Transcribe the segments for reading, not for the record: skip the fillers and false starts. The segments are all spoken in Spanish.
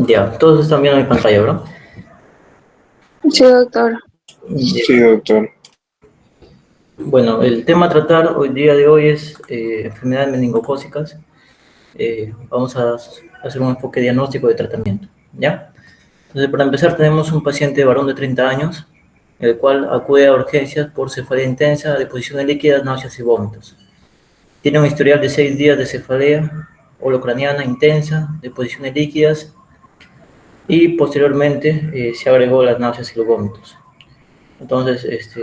Ya, todos están viendo mi pantalla, ¿verdad? Sí, doctor. Sí, doctor. Bueno, el tema a tratar hoy día de hoy es enfermedades meningocócicas. Vamos a hacer un enfoque diagnóstico de tratamiento, ¿ya? Entonces, para empezar, tenemos un paciente varón de 30 años, el cual acude a urgencias por cefalea intensa, deposiciones líquidas, náuseas y vómitos. Tiene un historial de 6 días de cefalea holocraniana intensa, deposiciones líquidas, y posteriormente se agregó las náuseas y los vómitos. Entonces,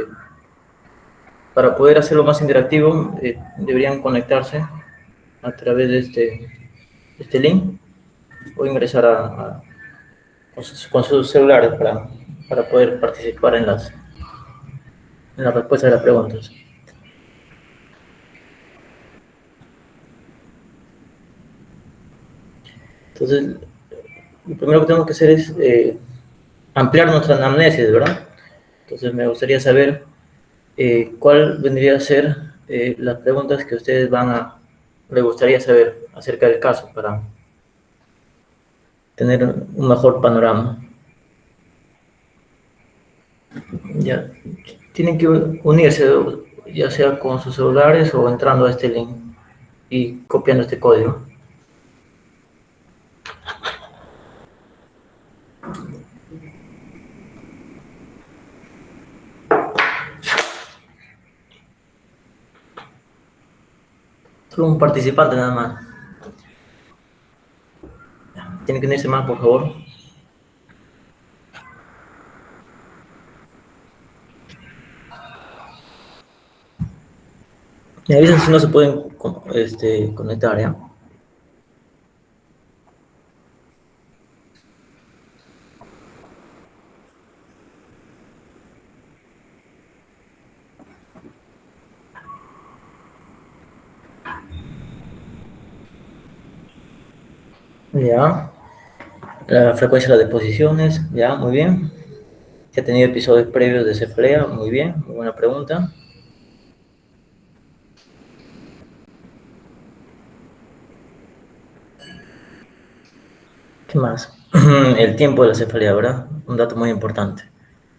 para poder hacerlo más interactivo, deberían conectarse a través de este link o ingresar con sus celulares para poder participar en la respuesta de las preguntas. Entonces, lo primero que tenemos que hacer es ampliar nuestra anamnesis, ¿verdad? Entonces, me gustaría saber cuál vendría a ser las preguntas que ustedes le gustaría saber acerca del caso para tener un mejor panorama. Ya, tienen que unirse, ya sea con sus celulares o entrando a este link y copiando este código. Solo un participante nada más. Tienen que unirse más, por favor. Me avisan si no se pueden conectar, ¿ya? Ya. La frecuencia de las deposiciones, ya, muy bien. Si ha tenido episodios previos de cefalea, muy bien, muy buena pregunta. ¿Qué más? El tiempo de la cefalea, ¿verdad? Un dato muy importante.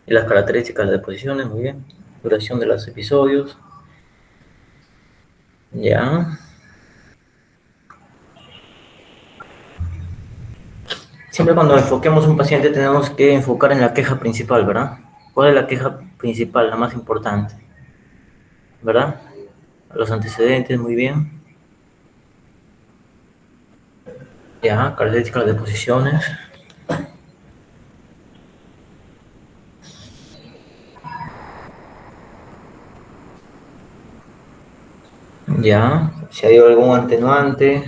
Y las características de las deposiciones, muy bien. Duración de los episodios. Ya. Siempre cuando enfoquemos un paciente tenemos que enfocar en la queja principal, ¿verdad? ¿Cuál es la queja principal, la más importante? ¿Verdad? Los antecedentes, muy bien. Ya, características de deposiciones. Ya, si hay algún atenuante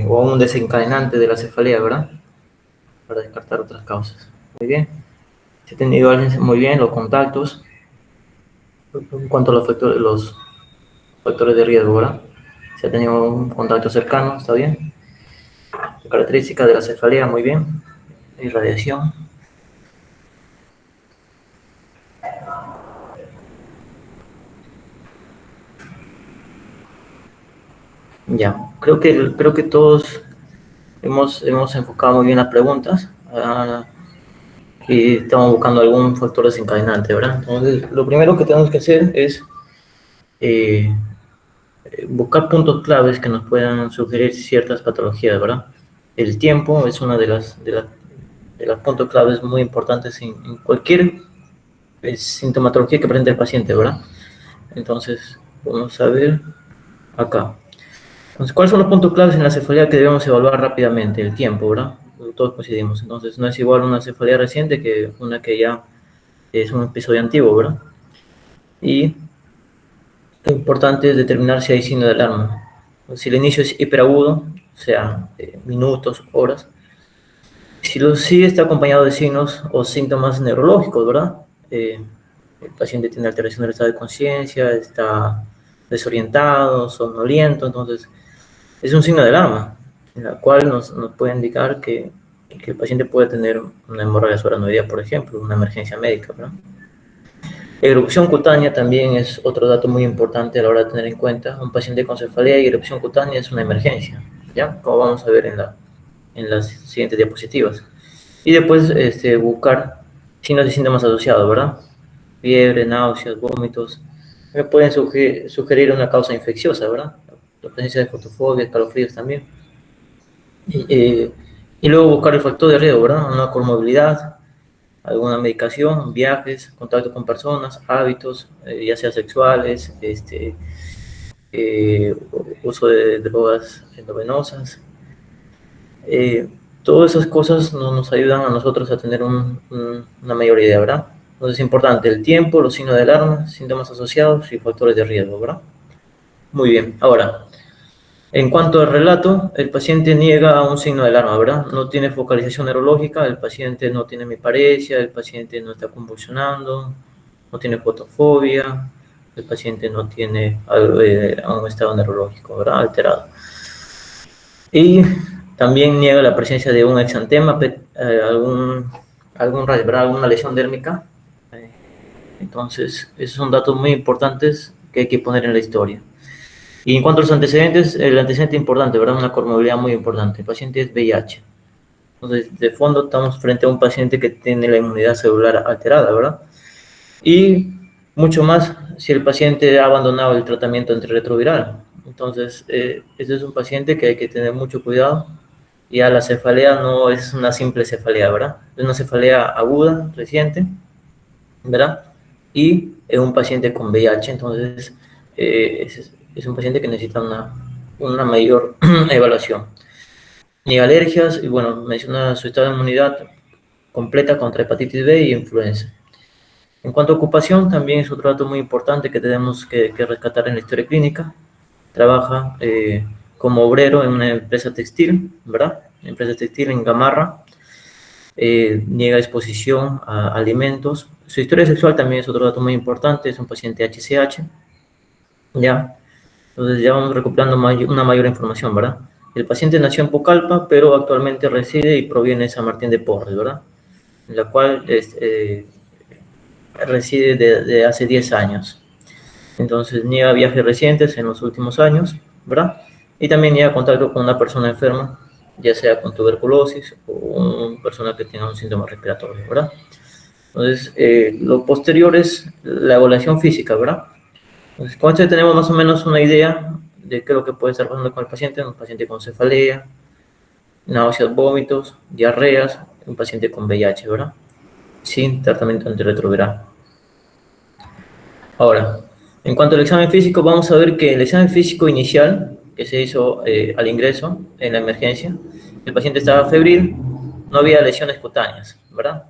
o un desencadenante de la cefalea, ¿verdad? Para descartar otras causas. Muy bien. Si ha tenido alguien, muy bien, los contactos. En cuanto a los factores de riesgo, ¿verdad? Si ha tenido un contacto cercano, está bien. Características de la cefalea, muy bien. Irradiación. Ya, creo que todos hemos enfocado muy bien las preguntas y estamos buscando algún factor desencadenante, ¿verdad? Entonces, lo primero que tenemos que hacer es eh, buscar puntos claves que nos puedan sugerir ciertas patologías, ¿verdad? El tiempo es una de las puntos claves muy importantes en cualquier sintomatología que presente el paciente, ¿verdad? Entonces, vamos a ver acá. Entonces, ¿cuáles son los puntos claves en la cefalea que debemos evaluar rápidamente? El tiempo, ¿verdad? Todos coincidimos. Entonces, no es igual una cefalea reciente que una que ya es un episodio antiguo, ¿verdad? Y lo importante es determinar si hay signo de alarma. Si el inicio es hiperagudo, o sea, minutos, horas. Si lo sí está acompañado de signos o síntomas neurológicos, ¿verdad? El paciente tiene alteración del estado de conciencia, está desorientado, somnoliento, entonces es un signo de alarma, en la cual nos puede indicar que el paciente puede tener una hemorragia subaracnoidea, por ejemplo, una emergencia médica, ¿verdad? Erupción cutánea también es otro dato muy importante a la hora de tener en cuenta. Un paciente con cefalea y erupción cutánea es una emergencia, ¿ya? Como vamos a ver en las siguientes diapositivas. Y después buscar signos y síntomas asociados, ¿verdad? Fiebre, náuseas, vómitos. Me pueden sugerir una causa infecciosa, ¿verdad? La presencia de fotofobia, escalofríos también. Y luego buscar el factor de riesgo, ¿verdad? Una comorbilidad, alguna medicación, viajes, contacto con personas, hábitos, ya sea sexuales, uso de drogas endovenosas. Todas esas cosas nos ayudan a nosotros a tener una mayor idea, ¿verdad? Entonces es importante el tiempo, los signos de alarma, síntomas asociados y factores de riesgo, ¿verdad? Muy bien, ahora, en cuanto al relato, el paciente niega un signo de alarma, ¿verdad? No tiene focalización neurológica, el paciente no tiene hemiparesia, el paciente no está convulsionando, no tiene fotofobia, el paciente no tiene un estado neurológico, ¿verdad? Alterado. Y también niega la presencia de un exantema, alguna lesión dérmica. Entonces, esos son datos muy importantes que hay que poner en la historia. Y en cuanto a los antecedentes, el antecedente importante, ¿verdad? Una comorbilidad muy importante. El paciente es VIH. Entonces, de fondo estamos frente a un paciente que tiene la inmunidad celular alterada, ¿verdad? Y mucho más si el paciente ha abandonado el tratamiento antirretroviral. Entonces, este es un paciente que hay que tener mucho cuidado. Ya la cefalea no es una simple cefalea, ¿verdad? Es una cefalea aguda, reciente, ¿verdad? Y es un paciente con VIH, entonces es un paciente que necesita una mayor evaluación. Ni alergias, y bueno, menciona su estado de inmunidad completa contra hepatitis B y influenza. En cuanto a ocupación, también es otro dato muy importante que tenemos que rescatar en la historia clínica. Trabaja como obrero en una empresa textil, ¿verdad? Empresa textil en Gamarra. Niega exposición a alimentos. Su historia sexual también es otro dato muy importante, es un paciente HCH, ¿ya? Entonces ya vamos recuperando una mayor información, ¿verdad? El paciente nació en Pucallpa, pero actualmente reside y proviene de San Martín de Porres, ¿verdad? En la cual reside de hace 10 años. Entonces niega viajes recientes en los últimos años, ¿verdad? Y también niega contacto con una persona enferma, ya sea con tuberculosis o una persona que tenga un síntoma respiratorio, ¿verdad? Entonces, lo posterior es la evaluación física, ¿verdad? Entonces, con esto tenemos más o menos una idea de qué es lo que puede estar pasando con el paciente, un paciente con cefalea, náuseas, vómitos, diarreas, un paciente con VIH, ¿verdad? Sin tratamiento antirretroviral. Ahora, en cuanto al examen físico, vamos a ver que el examen físico inicial que se hizo al ingreso en la emergencia, el paciente estaba febril, no había lesiones cutáneas, ¿verdad?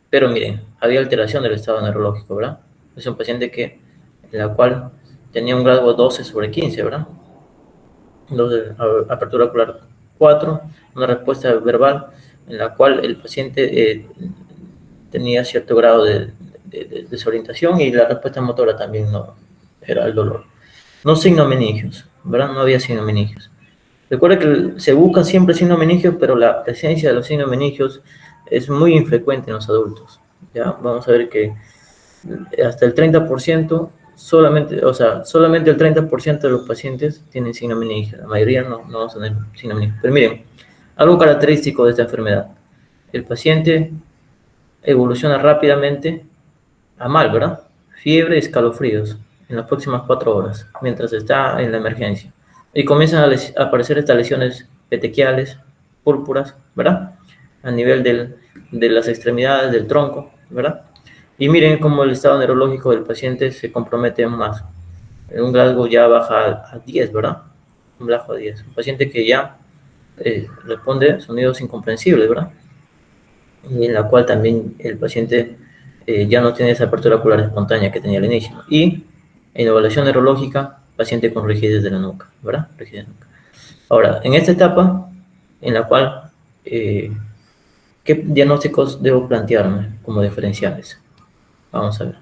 Pero miren, había alteración del estado neurológico, ¿verdad? Es un paciente en la cual tenía un grado 12/15, ¿verdad? Entonces, apertura ocular 4, una respuesta verbal en la cual el paciente tenía cierto grado de desorientación y la respuesta motora también no era el dolor. No signomeningios, ¿verdad? No había signomeningios. Recuerda que se buscan siempre signomeningios, pero la presencia de los signomeningios es muy infrecuente en los adultos. Ya vamos a ver que hasta el 30%, solamente el 30% de los pacientes tienen signomeningia. La mayoría no vamos a tener signomeningia. Pero miren, algo característico de esta enfermedad. El paciente evoluciona rápidamente a mal, ¿verdad? Fiebre, escalofríos en las próximas 4 horas, mientras está en la emergencia. Y comienzan a aparecer estas lesiones petequiales, púrpuras, ¿verdad? A nivel de las extremidades del tronco, ¿verdad? Y miren cómo el estado neurológico del paciente se compromete más. Un Glasgow ya baja a 10, ¿verdad? Un Glasgow a 10. Un paciente que ya responde sonidos incomprensibles, ¿verdad? Y en la cual también el paciente ya no tiene esa apertura ocular espontánea que tenía al inicio. Y en evaluación neurológica, paciente con rigidez de la nuca, ¿verdad? Rigidez de la nuca. Ahora, en esta etapa, en la cual, ¿qué diagnósticos debo plantearme como diferenciales? Vamos a ver.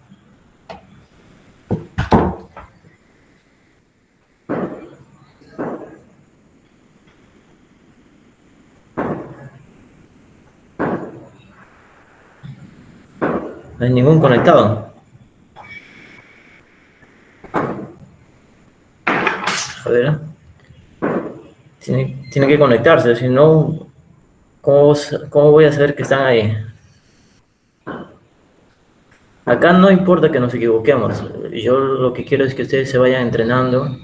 No hay ningún conectado. A ver. Tiene que conectarse, si no, ¿Cómo voy a saber que están ahí? Acá no importa que nos equivoquemos. Yo lo que quiero es que ustedes se vayan entrenando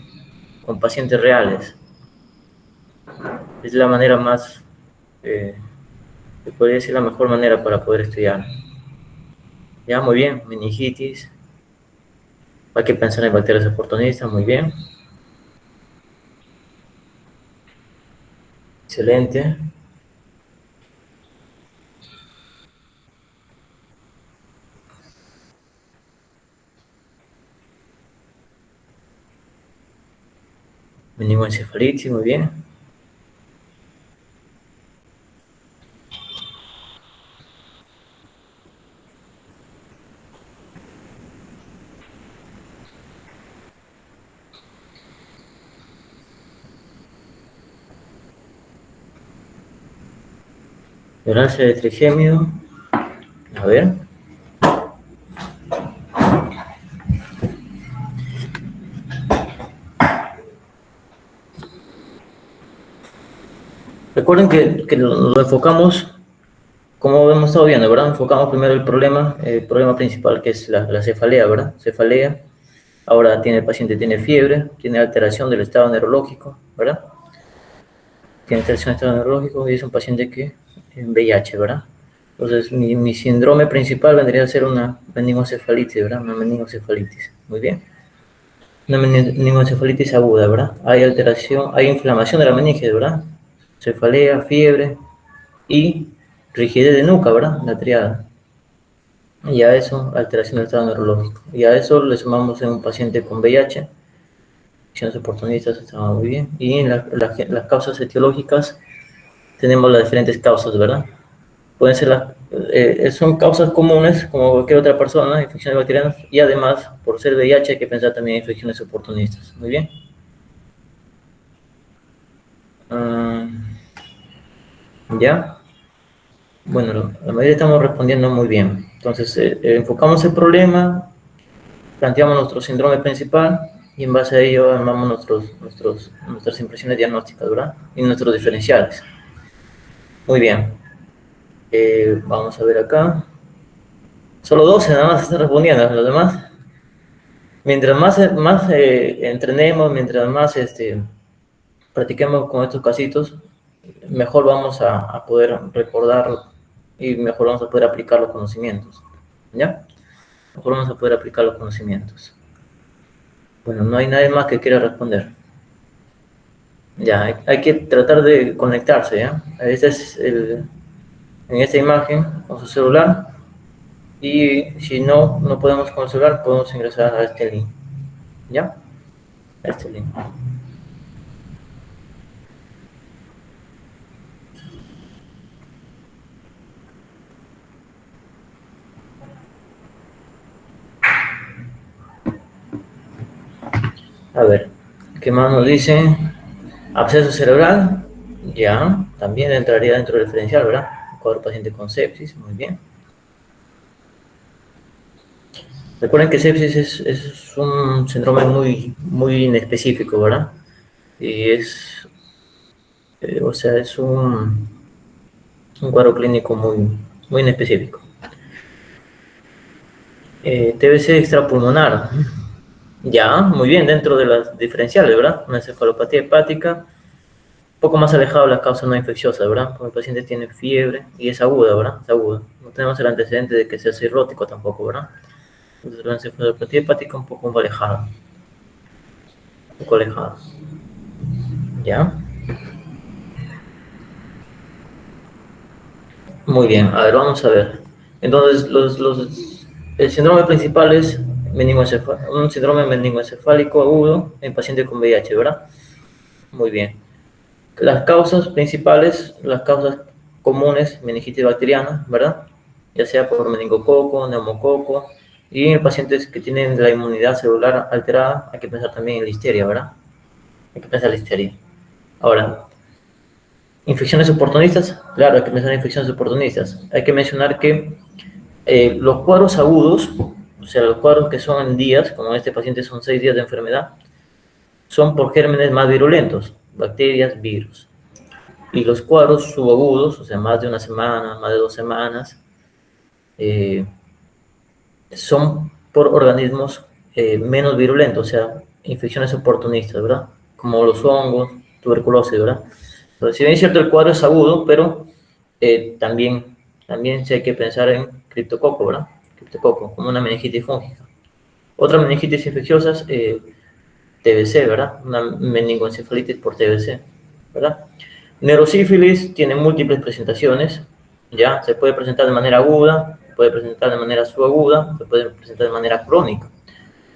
con pacientes reales. Es la manera más, se podría decir la mejor manera para poder estudiar. Ya, muy bien, meningitis. Hay que pensar en bacterias oportunistas, muy bien. Excelente. Meningoencefalitis, muy bien. Neuralgia de trigémino. A ver. Recuerden que lo enfocamos, como hemos estado viendo, ¿verdad? Enfocamos primero el problema principal, que es la cefalea, ¿verdad? Cefalea. Ahora el paciente tiene fiebre, tiene alteración del estado neurológico, ¿verdad? Tiene alteración del estado neurológico y es un paciente que en VIH, ¿verdad? Entonces, mi síndrome principal vendría a ser una meningocefalitis, ¿verdad? Una meningocefalitis. Muy bien. Una meningoencefalitis aguda, ¿verdad? Hay alteración, hay inflamación de la meninge, ¿verdad? Cefalea, fiebre y rigidez de nuca, ¿verdad? La triada. Y a eso, alteración del estado neurológico. Y a eso le sumamos en un paciente con VIH, acciones oportunistas, estaba muy bien. Y en las causas etiológicas tenemos las diferentes causas, ¿verdad? Pueden ser son causas comunes, como cualquier otra persona, infecciones bacterianas, y además, por ser VIH, hay que pensar también en infecciones oportunistas. Muy bien. ¿Ya? Bueno, la mayoría estamos respondiendo muy bien. Entonces, enfocamos el problema, planteamos nuestro síndrome principal y en base a ello armamos nuestras impresiones diagnósticas, ¿verdad? Y nuestros diferenciales. Muy bien. Vamos a ver acá. Solo 12 nada más están respondiendo, los demás. Mientras más entrenemos, mientras más practiquemos con estos casitos, mejor vamos a poder recordar y mejor vamos a poder aplicar los conocimientos. ¿Ya? Mejor vamos a poder aplicar los conocimientos. Bueno, no hay nadie más que quiera responder. Ya, hay que tratar de conectarse, ¿ya? Este es en esta imagen con su celular. Y si no podemos con el celular, podemos ingresar a este link. ¿Ya? A este link. A ver, ¿qué más nos dice? Absceso cerebral, ya, también entraría dentro del diferencial, ¿verdad? Cuadro paciente con sepsis, muy bien. Recuerden que sepsis es un síndrome muy inespecífico, ¿verdad? Y o sea, es un cuadro clínico muy inespecífico. TBC extrapulmonar, ya, muy bien, dentro de las diferenciales, ¿verdad? Una encefalopatía hepática, un poco más alejado de las causas no infecciosas, ¿verdad? Porque el paciente tiene fiebre y es aguda, ¿verdad? Es aguda. No tenemos el antecedente de que sea cirrótico tampoco, ¿verdad? Entonces la encefalopatía hepática un poco alejada. Un poco alejada. ¿Ya? Muy bien, a ver, vamos a ver. Entonces, el síndrome principal es un síndrome meningoencefálico agudo en paciente con VIH, ¿verdad? Muy bien. Las causas principales, las causas comunes, meningitis bacteriana, ¿verdad? Ya sea por meningococo, neumococo, y en pacientes que tienen la inmunidad celular alterada, hay que pensar también en la listeria, ¿verdad? Hay que pensar en la listeria. Ahora, infecciones oportunistas, claro, hay que pensar en infecciones oportunistas. Hay que mencionar que los cuadros agudos, o sea, los cuadros que son en días, como este paciente son 6 días de enfermedad, son por gérmenes más virulentos, bacterias, virus. Y los cuadros subagudos, o sea, más de una semana, más de 2 semanas, son por organismos menos virulentos, o sea, infecciones oportunistas, ¿verdad? Como los hongos, tuberculosis, ¿verdad? Entonces, si bien es cierto, el cuadro es agudo, pero también sí hay que pensar en criptococo, ¿verdad? Criptococo, como una meningitis fúngica. Otras meningitis infecciosas, TBC, ¿verdad? Una meningoencefalitis por TBC, ¿verdad? Neurosífilis tiene múltiples presentaciones, ¿ya? Se puede presentar de manera aguda, puede presentar de manera subaguda, se puede presentar de manera crónica.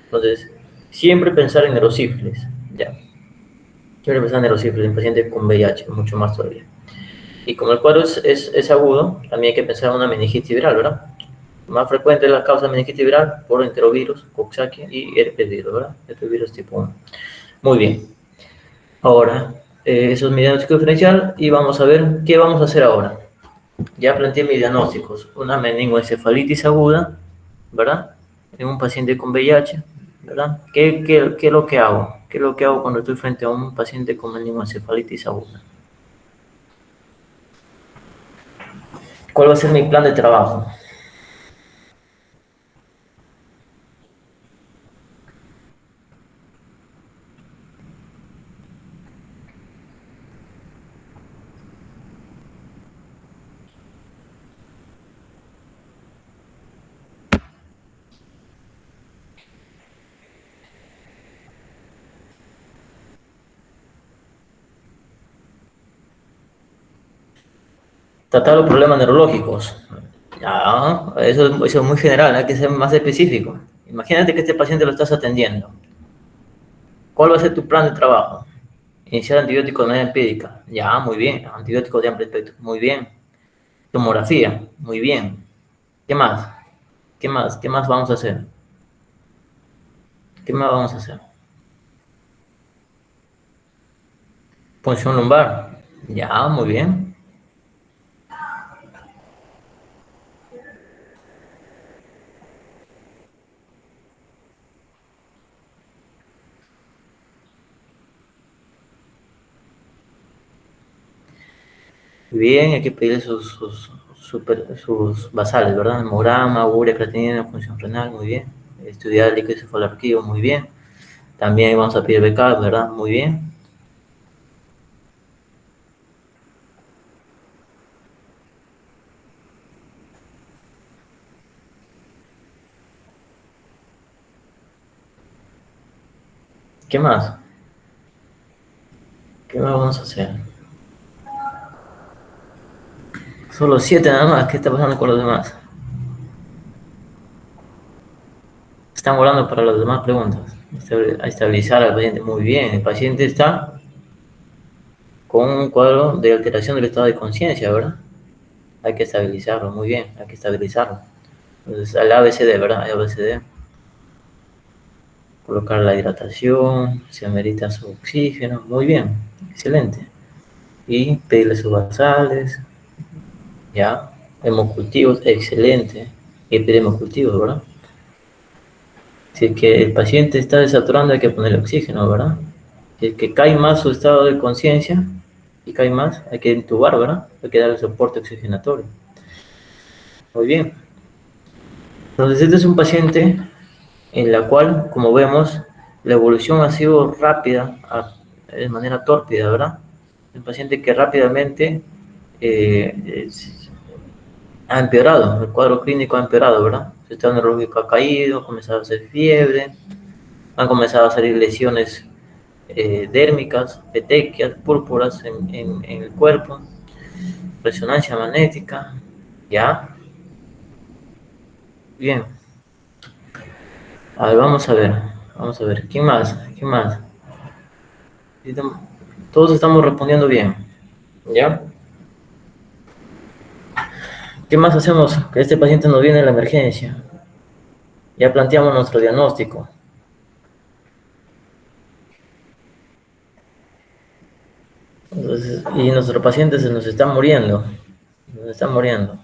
Entonces, siempre pensar en neurosífilis, ¿ya? Siempre pensar en neurosífilis, en pacientes con VIH, mucho más todavía. Y como el cuadro es agudo, también hay que pensar en una meningitis viral, ¿verdad? Más frecuente es la causa de meningitis viral por enterovirus, Coxsackie y herpes virus, ¿verdad? Herpes virus tipo 1. Muy bien. Ahora, eso es mi diagnóstico diferencial y vamos a ver qué vamos a hacer ahora. Ya planteé mis diagnósticos. Una meningoencefalitis aguda, ¿verdad? En un paciente con VIH, ¿verdad? ¿Qué es lo que hago? ¿Qué es lo que hago cuando estoy frente a un paciente con meningoencefalitis aguda? ¿Cuál va a ser mi plan de trabajo? Tratar los problemas neurológicos. Ya, eso es muy general, hay que ser más específico. Imagínate que este paciente lo estás atendiendo. ¿Cuál va a ser tu plan de trabajo? Iniciar antibióticos de manera empírica. Ya, muy bien. Antibióticos de amplio espectro. Muy bien. Tomografía. Muy bien. ¿Qué más? ¿Qué más? ¿Qué más vamos a hacer? ¿Qué más vamos a hacer? Punción lumbar. Ya, muy bien. Bien, hay que pedirle sus basales, ¿verdad? Hemograma, urea, creatinina, función renal, muy bien. Estudiar el líquido cefaloarquídeo, muy bien. También vamos a pedir BK, ¿verdad? Muy bien. ¿Qué más? ¿Qué más vamos a hacer? Solo 7 nada más. ¿Qué está pasando con los demás? Están volando para las demás preguntas. A estabilizar al paciente. Muy bien. El paciente está con un cuadro de alteración del estado de conciencia, ¿verdad? Hay que estabilizarlo. Muy bien. Hay que estabilizarlo. Entonces, al ABCD, ¿verdad? Al ABCD. Colocar la hidratación. Se amerita su oxígeno. Muy bien. Excelente. Y pedirle sus basales. Ya. Hemocultivos. Excelente. Y pedir hemocultivos, ¿verdad? Si es que el paciente está desaturando, hay que ponerle oxígeno, ¿verdad? Si es que cae más su estado de conciencia, y cae más, hay que intubar, ¿verdad? Hay que darle soporte oxigenatorio. Muy bien. Entonces, este es un paciente en la cual, como vemos, la evolución ha sido rápida, de manera tórpida, ¿verdad? El paciente que rápidamente ha empeorado, el cuadro clínico ha empeorado, ¿verdad? Su estado neurológico ha caído, ha comenzado a hacer fiebre, han comenzado a salir lesiones dérmicas, petequias, púrpuras en el cuerpo, resonancia magnética, ¿ya? Bien, a ver, vamos a ver, ¿quién más? ¿Quién más? Todos estamos respondiendo bien, ¿ya? ¿Qué más hacemos? Que este paciente nos viene en la emergencia. Ya planteamos nuestro diagnóstico. Entonces, y nuestro paciente se nos está muriendo. Nos está muriendo.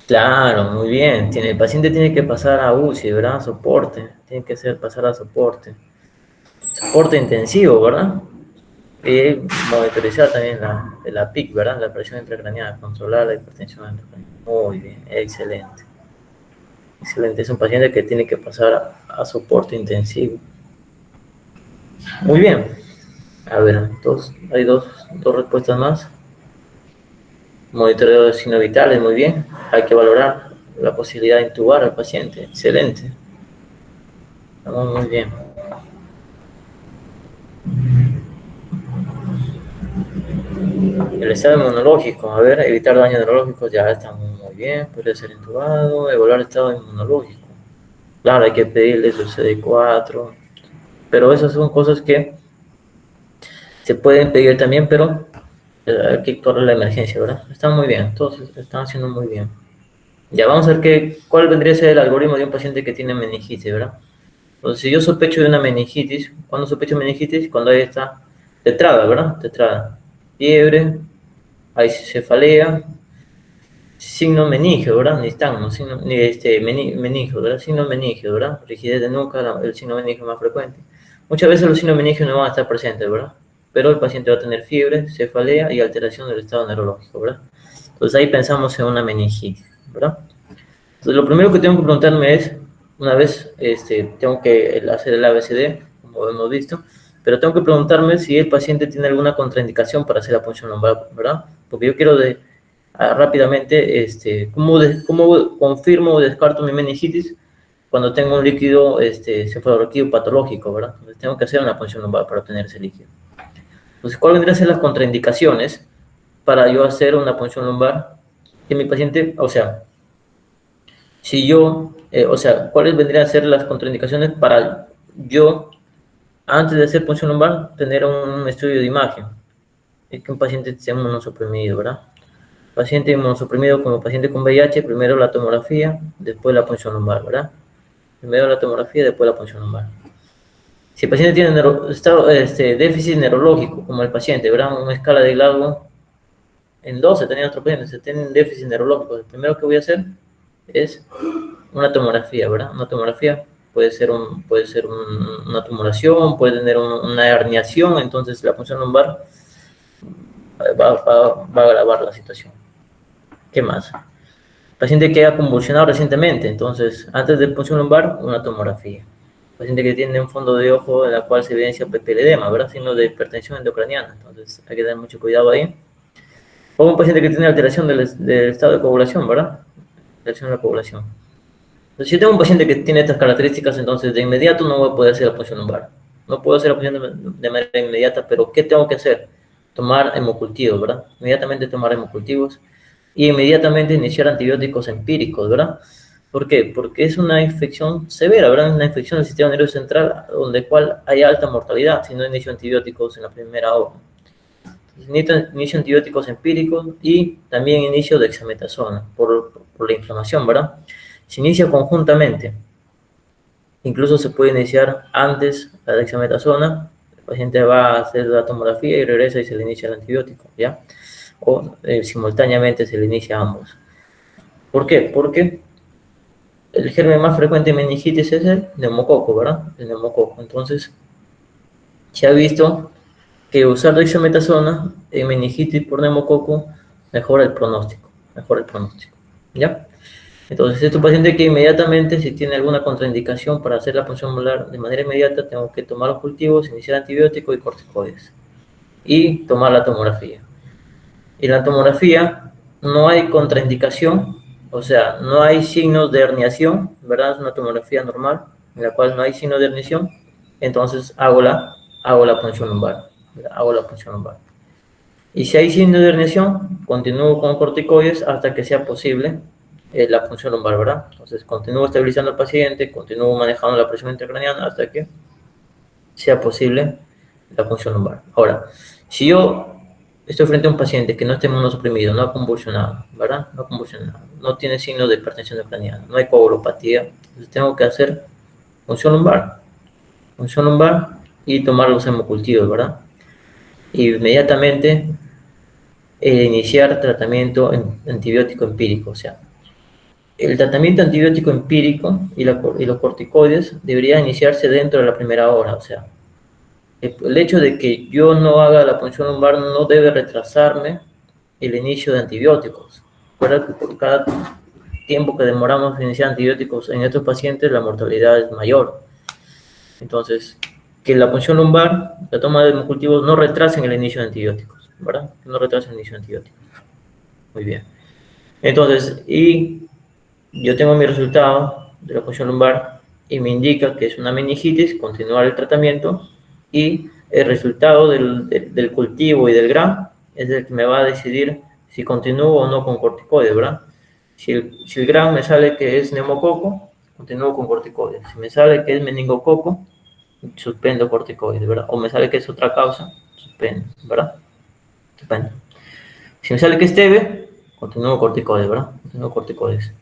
Claro, muy bien. El paciente tiene que pasar a UCI, ¿verdad? Soporte. Tiene que pasar a soporte. Soporte intensivo, ¿verdad? Y monitorizar también la PIC, ¿verdad? La presión intracraneal, controlar la hipertensión intracraneal. Muy bien, excelente. Excelente, es un paciente que tiene que pasar a soporte intensivo. Muy bien. A ver, hay dos respuestas más. Monitoreo de signos vitales, muy bien. Hay que valorar la posibilidad de intubar al paciente. Excelente. Estamos muy bien. El estado inmunológico, a ver, evitar daños neurológicos, ya está muy bien. Puede ser intubado, evaluar el estado inmunológico. Claro, hay que pedirle su CD4, pero esas son cosas que se pueden pedir también, pero hay que correr la emergencia, ¿verdad? Están muy bien, todos están haciendo muy bien. Ya vamos a ver cuál vendría a ser el algoritmo de un paciente que tiene meningitis, ¿verdad? Entonces, si yo sospecho de una meningitis, ¿cuándo sospecho meningitis? Cuando hay esta tetrada, ¿verdad? Tetrada. Fiebre, hay cefalea, signo meningio, ¿verdad? Nistagmo, meningio, ¿verdad? Signo meningio, ¿verdad? Rigidez de nuca, el signo meningio más frecuente. Muchas veces los signos meningios no van a estar presentes, ¿verdad? Pero el paciente va a tener fiebre, cefalea y alteración del estado neurológico, ¿verdad? Entonces ahí pensamos en una meningitis, ¿verdad? Entonces lo primero que tengo que preguntarme es, una vez tengo que hacer el ABCD, como hemos visto, pero tengo que preguntarme si el paciente tiene alguna contraindicación para hacer la punción lumbar, ¿verdad? Porque yo quiero rápidamente, ¿cómo confirmo o descarto mi meningitis cuando tengo un líquido cefalorraquídeo patológico, ¿verdad? Entonces tengo que hacer una punción lumbar para obtener ese líquido. Entonces, ¿cuáles vendrían a ser las contraindicaciones para yo hacer una punción lumbar? Que mi paciente, o sea, si yo, ¿cuáles vendrían a ser las contraindicaciones para yo, antes de hacer punción lumbar, tener un estudio de imagen? Es que un paciente esté inmunosuprimido, ¿verdad? Paciente inmunosuprimido como paciente con VIH, primero la tomografía, después la punción lumbar, ¿verdad? Primero la tomografía, después la punción lumbar. Si el paciente tiene déficit neurológico, como el paciente, ¿verdad? Una escala de Glasgow en 12, tenía otro paciente, se tiene un déficit neurológico. Lo primero que voy a hacer es una tomografía, ¿verdad? Una tomografía puede ser una tumoración, puede tener una herniación, entonces la punción lumbar va a agravar la situación. ¿Qué más? Paciente que ha convulsionado recientemente, entonces antes de punción lumbar, una tomografía. Paciente que tiene un fondo de ojo en la cual se evidencia pepeledema, ¿verdad? Signo de hipertensión endocraniana, entonces hay que tener mucho cuidado ahí. O un paciente que tiene alteración del estado de coagulación, ¿verdad? Alteración de la coagulación. Entonces, si yo tengo un paciente que tiene estas características, entonces de inmediato no voy a poder hacer la punción lumbar. No puedo hacer la punción de manera inmediata, pero ¿qué tengo que hacer? Tomar hemocultivos, ¿verdad? Inmediatamente tomar hemocultivos y inmediatamente iniciar antibióticos empíricos, ¿verdad? ¿Por qué? Porque es una infección severa, ¿verdad? Es una infección del sistema nervioso central donde cual hay alta mortalidad si no inicio antibióticos en la primera hora. Inicio antibióticos empíricos y también inicio dexametasona por la inflamación, ¿verdad? Se inicia conjuntamente. Incluso se puede iniciar antes la dexametasona, el paciente va a hacer la tomografía y regresa y se le inicia el antibiótico, ¿ya? O simultáneamente se le inicia ambos. ¿Por qué? Porque el germen más frecuente de meningitis es el neumococo, ¿verdad? El neumococo. Entonces, se ha visto que usar dexametasona en meningitis por neumococo mejora el pronóstico, ¿ya? Entonces, este paciente que inmediatamente, si tiene alguna contraindicación para hacer la punción molar de manera inmediata, tengo que tomar los cultivos, iniciar antibióticos y corticoides y tomar la tomografía. Y la tomografía no hay contraindicación, o sea, no hay signos de herniación, ¿verdad? Es una tomografía normal en la cual no hay signos de herniación, entonces hago la punción lumbar, ¿verdad? Hago la punción lumbar. Y si hay signos de herniación, continúo con corticoides hasta que sea posible la punción lumbar, ¿verdad? Entonces, continúo estabilizando al paciente, continúo manejando la presión intracraneana hasta que sea posible la punción lumbar. Ahora, si yo estoy frente a un paciente que no esté inmunosuprimido, no ha convulsionado, ¿verdad? No ha convulsionado, no tiene signos de hipertensión intracraneana, no hay coagulopatía, entonces tengo que hacer punción lumbar y tomar los hemocultivos, ¿verdad? Y inmediatamente iniciar tratamiento antibiótico empírico, o sea, el tratamiento antibiótico empírico y los corticoides debería iniciarse dentro de la primera hora. O sea, el hecho de que yo no haga la punción lumbar no debe retrasarme el inicio de antibióticos. Recuerda que por cada tiempo que demoramos en iniciar antibióticos en estos pacientes, la mortalidad es mayor. Entonces, que la punción lumbar, la toma de cultivos no retrasen el inicio de antibióticos, ¿verdad? No retrasen el inicio de antibióticos. Muy bien. Entonces, y yo tengo mi resultado de la punción lumbar y me indica que es una meningitis, continuar el tratamiento, y el resultado del cultivo y del GRAM es el que me va a decidir si continúo o no con corticoides, ¿verdad? Si el GRAM me sale que es neumococo, continúo con corticoides. Si me sale que es meningococo, suspendo corticoides, ¿verdad? O me sale que es otra causa, suspendo, ¿verdad? Depende. Si me sale que es TB, continúo corticoides, ¿verdad? Continúo corticoides.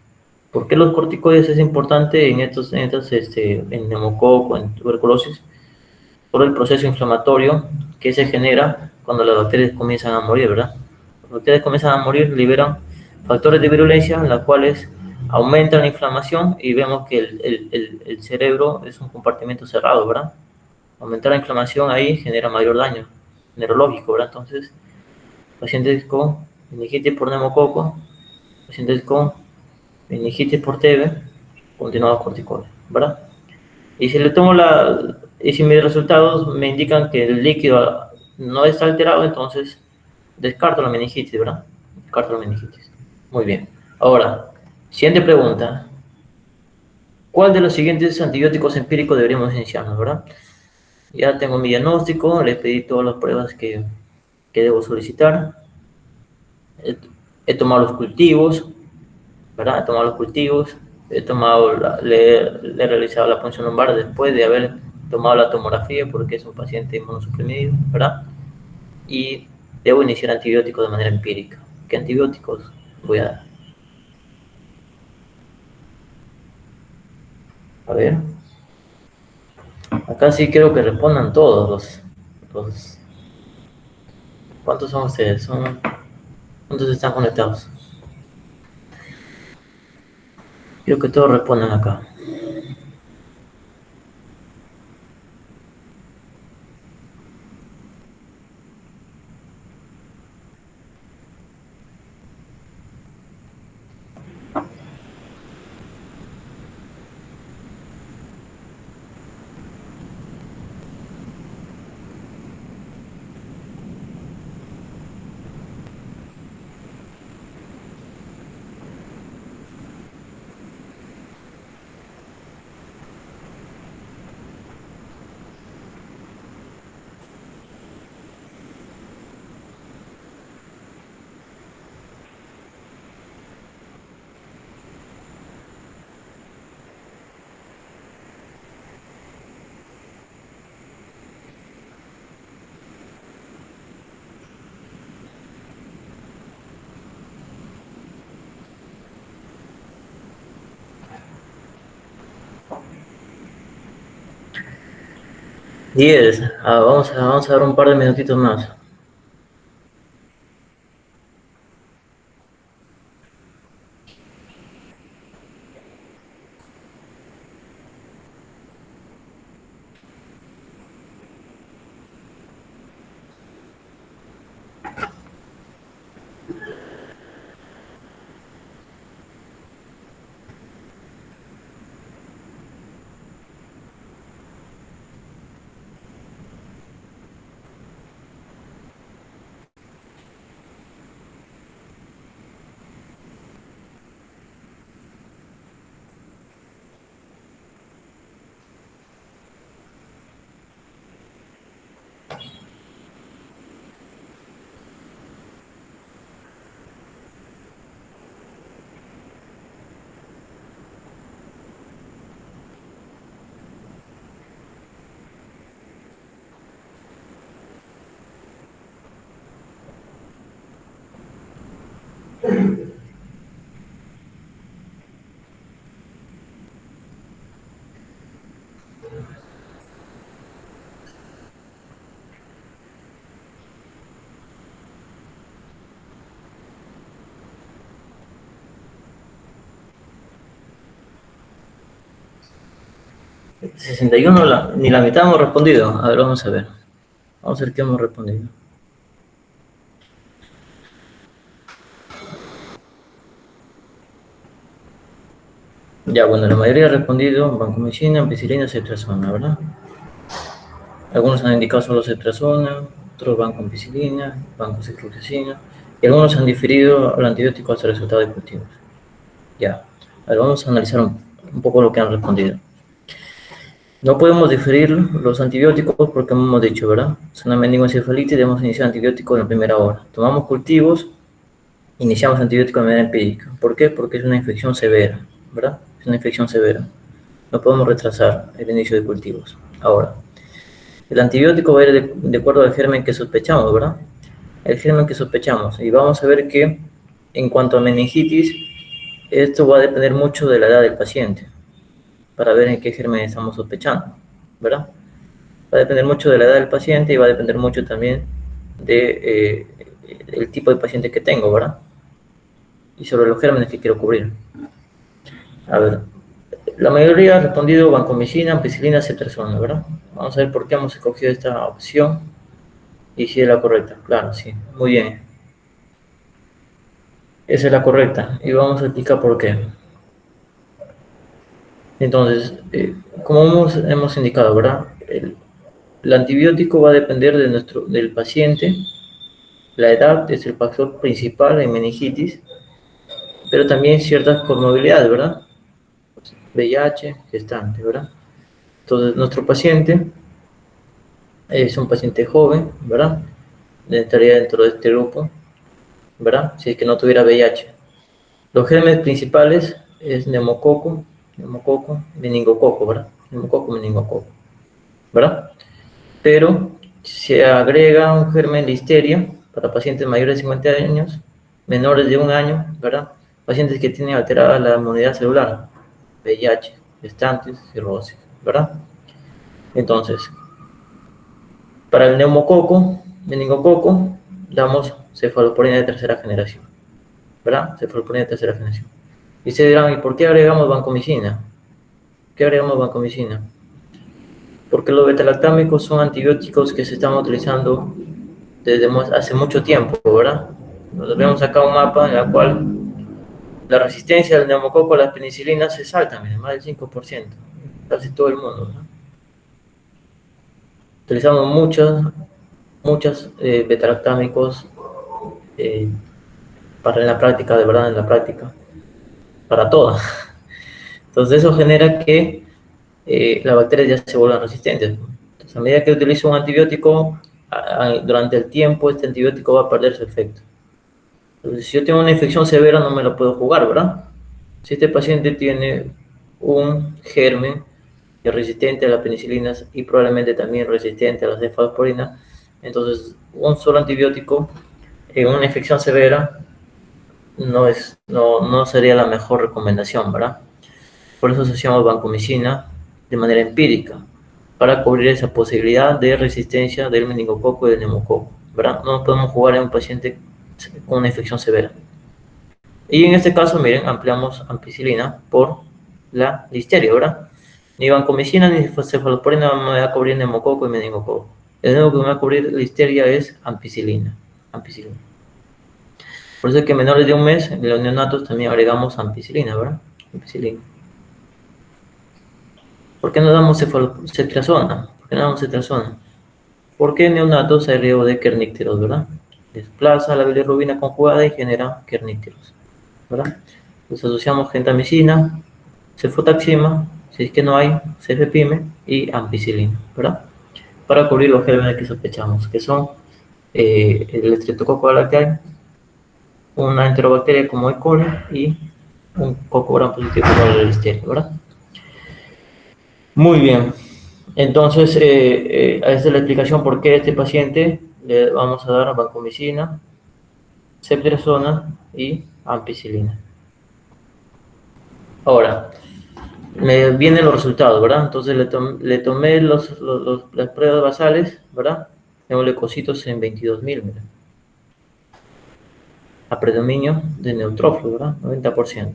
¿Por qué los corticoides es importante en neumococo, en tuberculosis? Por el proceso inflamatorio que se genera cuando las bacterias comienzan a morir, ¿verdad? Las bacterias comienzan a morir, liberan factores de virulencia, en las cuales aumentan la inflamación y vemos que el cerebro es un compartimento cerrado, ¿verdad? Aumentar la inflamación ahí genera mayor daño neurológico, ¿verdad? Entonces, pacientes con meningitis por neumococo, pacientes con meningitis por TB, continuados corticoides, ¿verdad? Y si le tomo y si mis resultados me indican que el líquido no está alterado, entonces descarto la meningitis, ¿verdad? Descarto la meningitis. Muy bien. Ahora, siguiente pregunta. ¿Cuál de los siguientes antibióticos empíricos deberíamos iniciarnos, verdad? Ya tengo mi diagnóstico, le pedí todas las pruebas que debo solicitar. He, he tomado los cultivos, ¿verdad? He tomado los cultivos, le he realizado la punción lumbar después de haber tomado la tomografía porque es un paciente inmunosuprimido, ¿verdad? Y debo iniciar antibióticos de manera empírica. ¿Qué antibióticos voy a dar? A ver, acá sí quiero que respondan todos los ¿cuántos son ustedes? ¿Cuántos están conectados? Quiero que todos respondan acá. Diez. Vamos a dar un par de minutitos más. 61, ni la mitad hemos respondido. A ver, vamos a ver. Vamos a ver qué hemos respondido. Ya, bueno, la mayoría ha respondido vancomicina, ampicilina, ceftriaxona, ¿verdad? Algunos han indicado solo ceftriaxona, otros van con ampicilina, van con ciclofosfina, y algunos han diferido al antibiótico hasta resultados de cultivos. Ya, a ver, vamos a analizar un poco lo que han respondido. No podemos diferir los antibióticos porque, como hemos dicho, ¿verdad? Es una meningoencefalitis, debemos iniciar antibióticos en la primera hora. Tomamos cultivos, iniciamos antibióticos de manera empírica. ¿Por qué? Porque es una infección severa, ¿verdad? Es una infección severa. No podemos retrasar el inicio de cultivos. Ahora, el antibiótico va a ir de acuerdo al germen que sospechamos, ¿verdad? El germen que sospechamos. Y vamos a ver que en cuanto a meningitis, esto va a depender mucho de la edad del paciente, para ver en qué germen estamos sospechando, ¿verdad? Va a depender mucho de la edad del paciente y va a depender mucho también de el tipo de paciente que tengo, ¿verdad? Y sobre los gérmenes que quiero cubrir. A ver, la mayoría ha respondido vancomicina, ampicilina, ceftriaxona, ¿verdad? Vamos a ver por qué hemos escogido esta opción y si es la correcta. Claro, sí, muy bien. Esa es la correcta y vamos a explicar por qué. Entonces, como hemos indicado, ¿verdad? El antibiótico va a depender del paciente. La edad es el factor principal en meningitis, pero también ciertas comorbilidades, ¿verdad? VIH, gestante, ¿verdad? Entonces, nuestro paciente es un paciente joven, ¿verdad? Estaría dentro de este grupo, ¿verdad? Si es que no tuviera VIH. Los gérmenes principales es neumococo, meningococo, ¿verdad? Neumococo, meningococo, ¿verdad? Pero se agrega un germen de listeria para pacientes mayores de 50 años, menores de 1 año, ¿verdad? Pacientes que tienen alterada la inmunidad celular, VIH, gestantes, cirrosis, ¿verdad? Entonces, para el neumococo, meningococo, damos cefalosporina de tercera generación, ¿verdad? Cefalosporina de tercera generación. Y se dirán, ¿y por qué agregamos vancomicina? ¿Por qué agregamos vancomicina? Porque los betalactámicos son antibióticos que se están utilizando desde hace mucho tiempo, ¿verdad? Nos vemos acá un mapa en el cual la resistencia del neumococo a las penicilinas se salta, miren, más del 5%, casi todo el mundo, ¿verdad? Utilizamos muchos betalactámicos para en la práctica, de verdad, en la práctica, para todas. Entonces eso genera que las bacterias ya se vuelvan resistentes. Entonces, a medida que utilizo un antibiótico, durante el tiempo este antibiótico va a perder su efecto. Entonces, si yo tengo una infección severa, no me la puedo jugar, ¿verdad? Si este paciente tiene un germen que es resistente a las penicilinas y probablemente también resistente a la cefalosporina, entonces un solo antibiótico en una infección severa no sería la mejor recomendación, ¿verdad? Por eso asociamos vancomicina de manera empírica, para cubrir esa posibilidad de resistencia del meningococo y del neumococo, ¿verdad? No podemos jugar en un paciente con una infección severa. Y en este caso, miren, ampliamos ampicilina por la listeria, ¿verdad? Ni vancomicina ni cefalosporina me va a cubrir neumococo y meningococo. El único que me va a cubrir listeria es ampicilina. Por eso es que en menores de 1 mes, en los neonatos también agregamos ampicilina, ¿verdad? Ampicilina. ¿Por qué no damos ceftriaxona? ¿Por qué no damos ceftriaxona? Porque en neonatos hay riesgo de kernícteros, ¿verdad? Desplaza la bilirrubina conjugada y genera kernícteros, ¿verdad? Entonces asociamos gentamicina, cefotaxima, si es que no hay, cefepime y ampicilina, ¿verdad? Para cubrir los gérmenes que sospechamos, que son el Streptococcus lactai, una enterobacteria como E. coli y un coco gram positivo como el listeria, ¿verdad? Muy bien. Entonces, esa es la explicación por qué a este paciente le vamos a dar vancomicina, ceftriaxona y ampicilina. Ahora, me vienen los resultados, ¿verdad? Entonces le tomé las pruebas basales, ¿verdad? Tengo leucocitos en 22.000, mira. A predominio de neutrófilo, ¿verdad? 90%.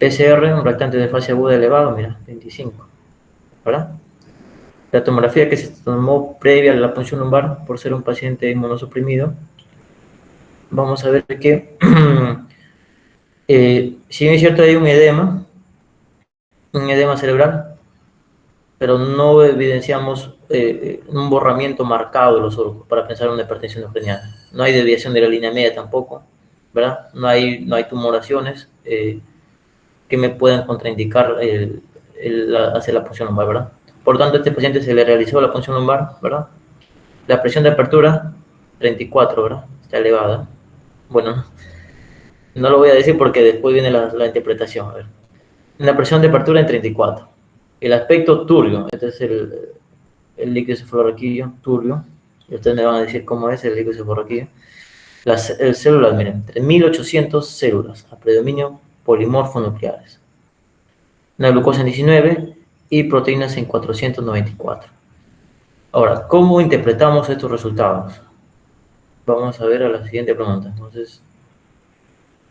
PCR, un reactante de fase aguda elevado, mira, 25, ¿verdad? La tomografía que se tomó previa a la punción lumbar, por ser un paciente inmunosuprimido, vamos a ver que, si bien es cierto hay un edema cerebral, pero no evidenciamos un borramiento marcado de los órganos para pensar en una hipertensión ucraniana. No hay desviación de la línea media tampoco, ¿verdad? No hay tumoraciones que me puedan contraindicar hacer la punción lumbar, ¿verdad? Por lo tanto, a este paciente se le realizó la punción lumbar, ¿verdad? La presión de apertura, 34, ¿verdad? Está elevada. Bueno, no lo voy a decir porque después viene la interpretación. A ver. La presión de apertura en 34. El aspecto turbio, este es el líquido cefalorraquídeo, turbio. Y ustedes me van a decir cómo es el líquido cefalorraquídeo. Las células, miren, 3.800 células a predominio polimorfo nucleares. La glucosa en 19 y proteínas en 494. Ahora, ¿cómo interpretamos estos resultados? Vamos a ver a la siguiente pregunta. Entonces,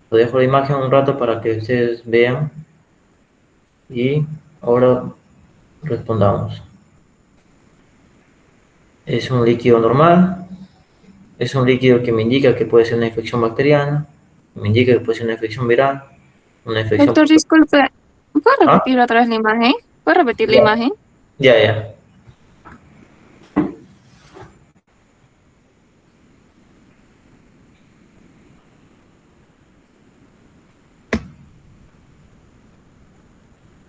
lo dejo la imagen un rato para que ustedes vean y ahora respondamos. Es un líquido normal, es un líquido que me indica que puede ser una infección bacteriana, me indica que puede ser una infección viral, una infección... Doctor, disculpe, ¿puedo ¿Ah? repetir otra vez la imagen? ¿Puedo repetir la Ya, imagen? ya.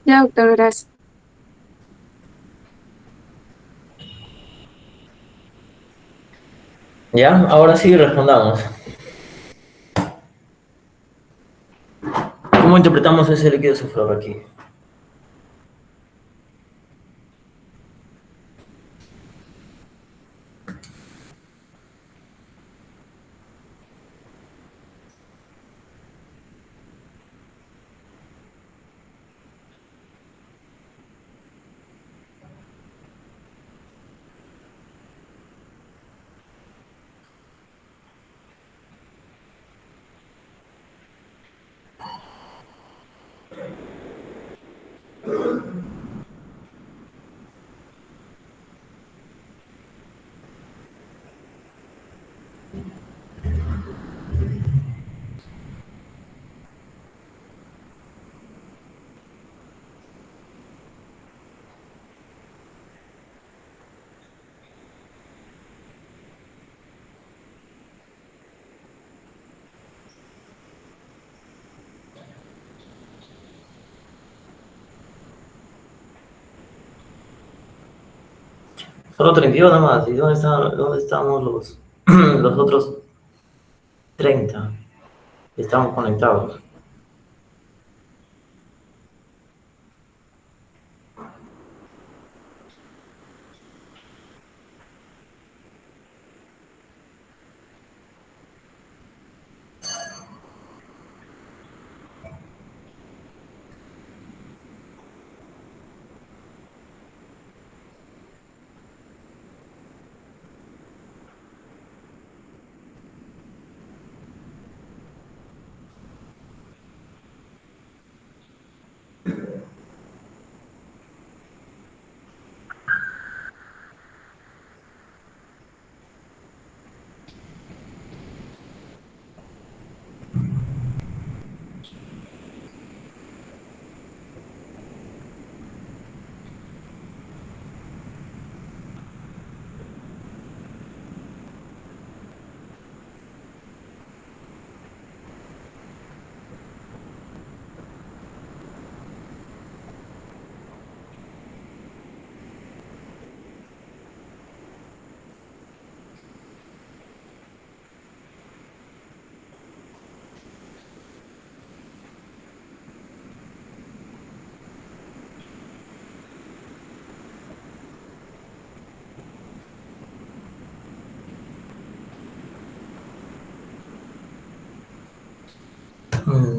Ya, doctor, gracias. Ya, ahora sí respondamos. ¿Cómo interpretamos ese líquido cefalorraquídeo? Solo 32 nada más. ¿Y dónde estamos los otros 30? Estamos conectados.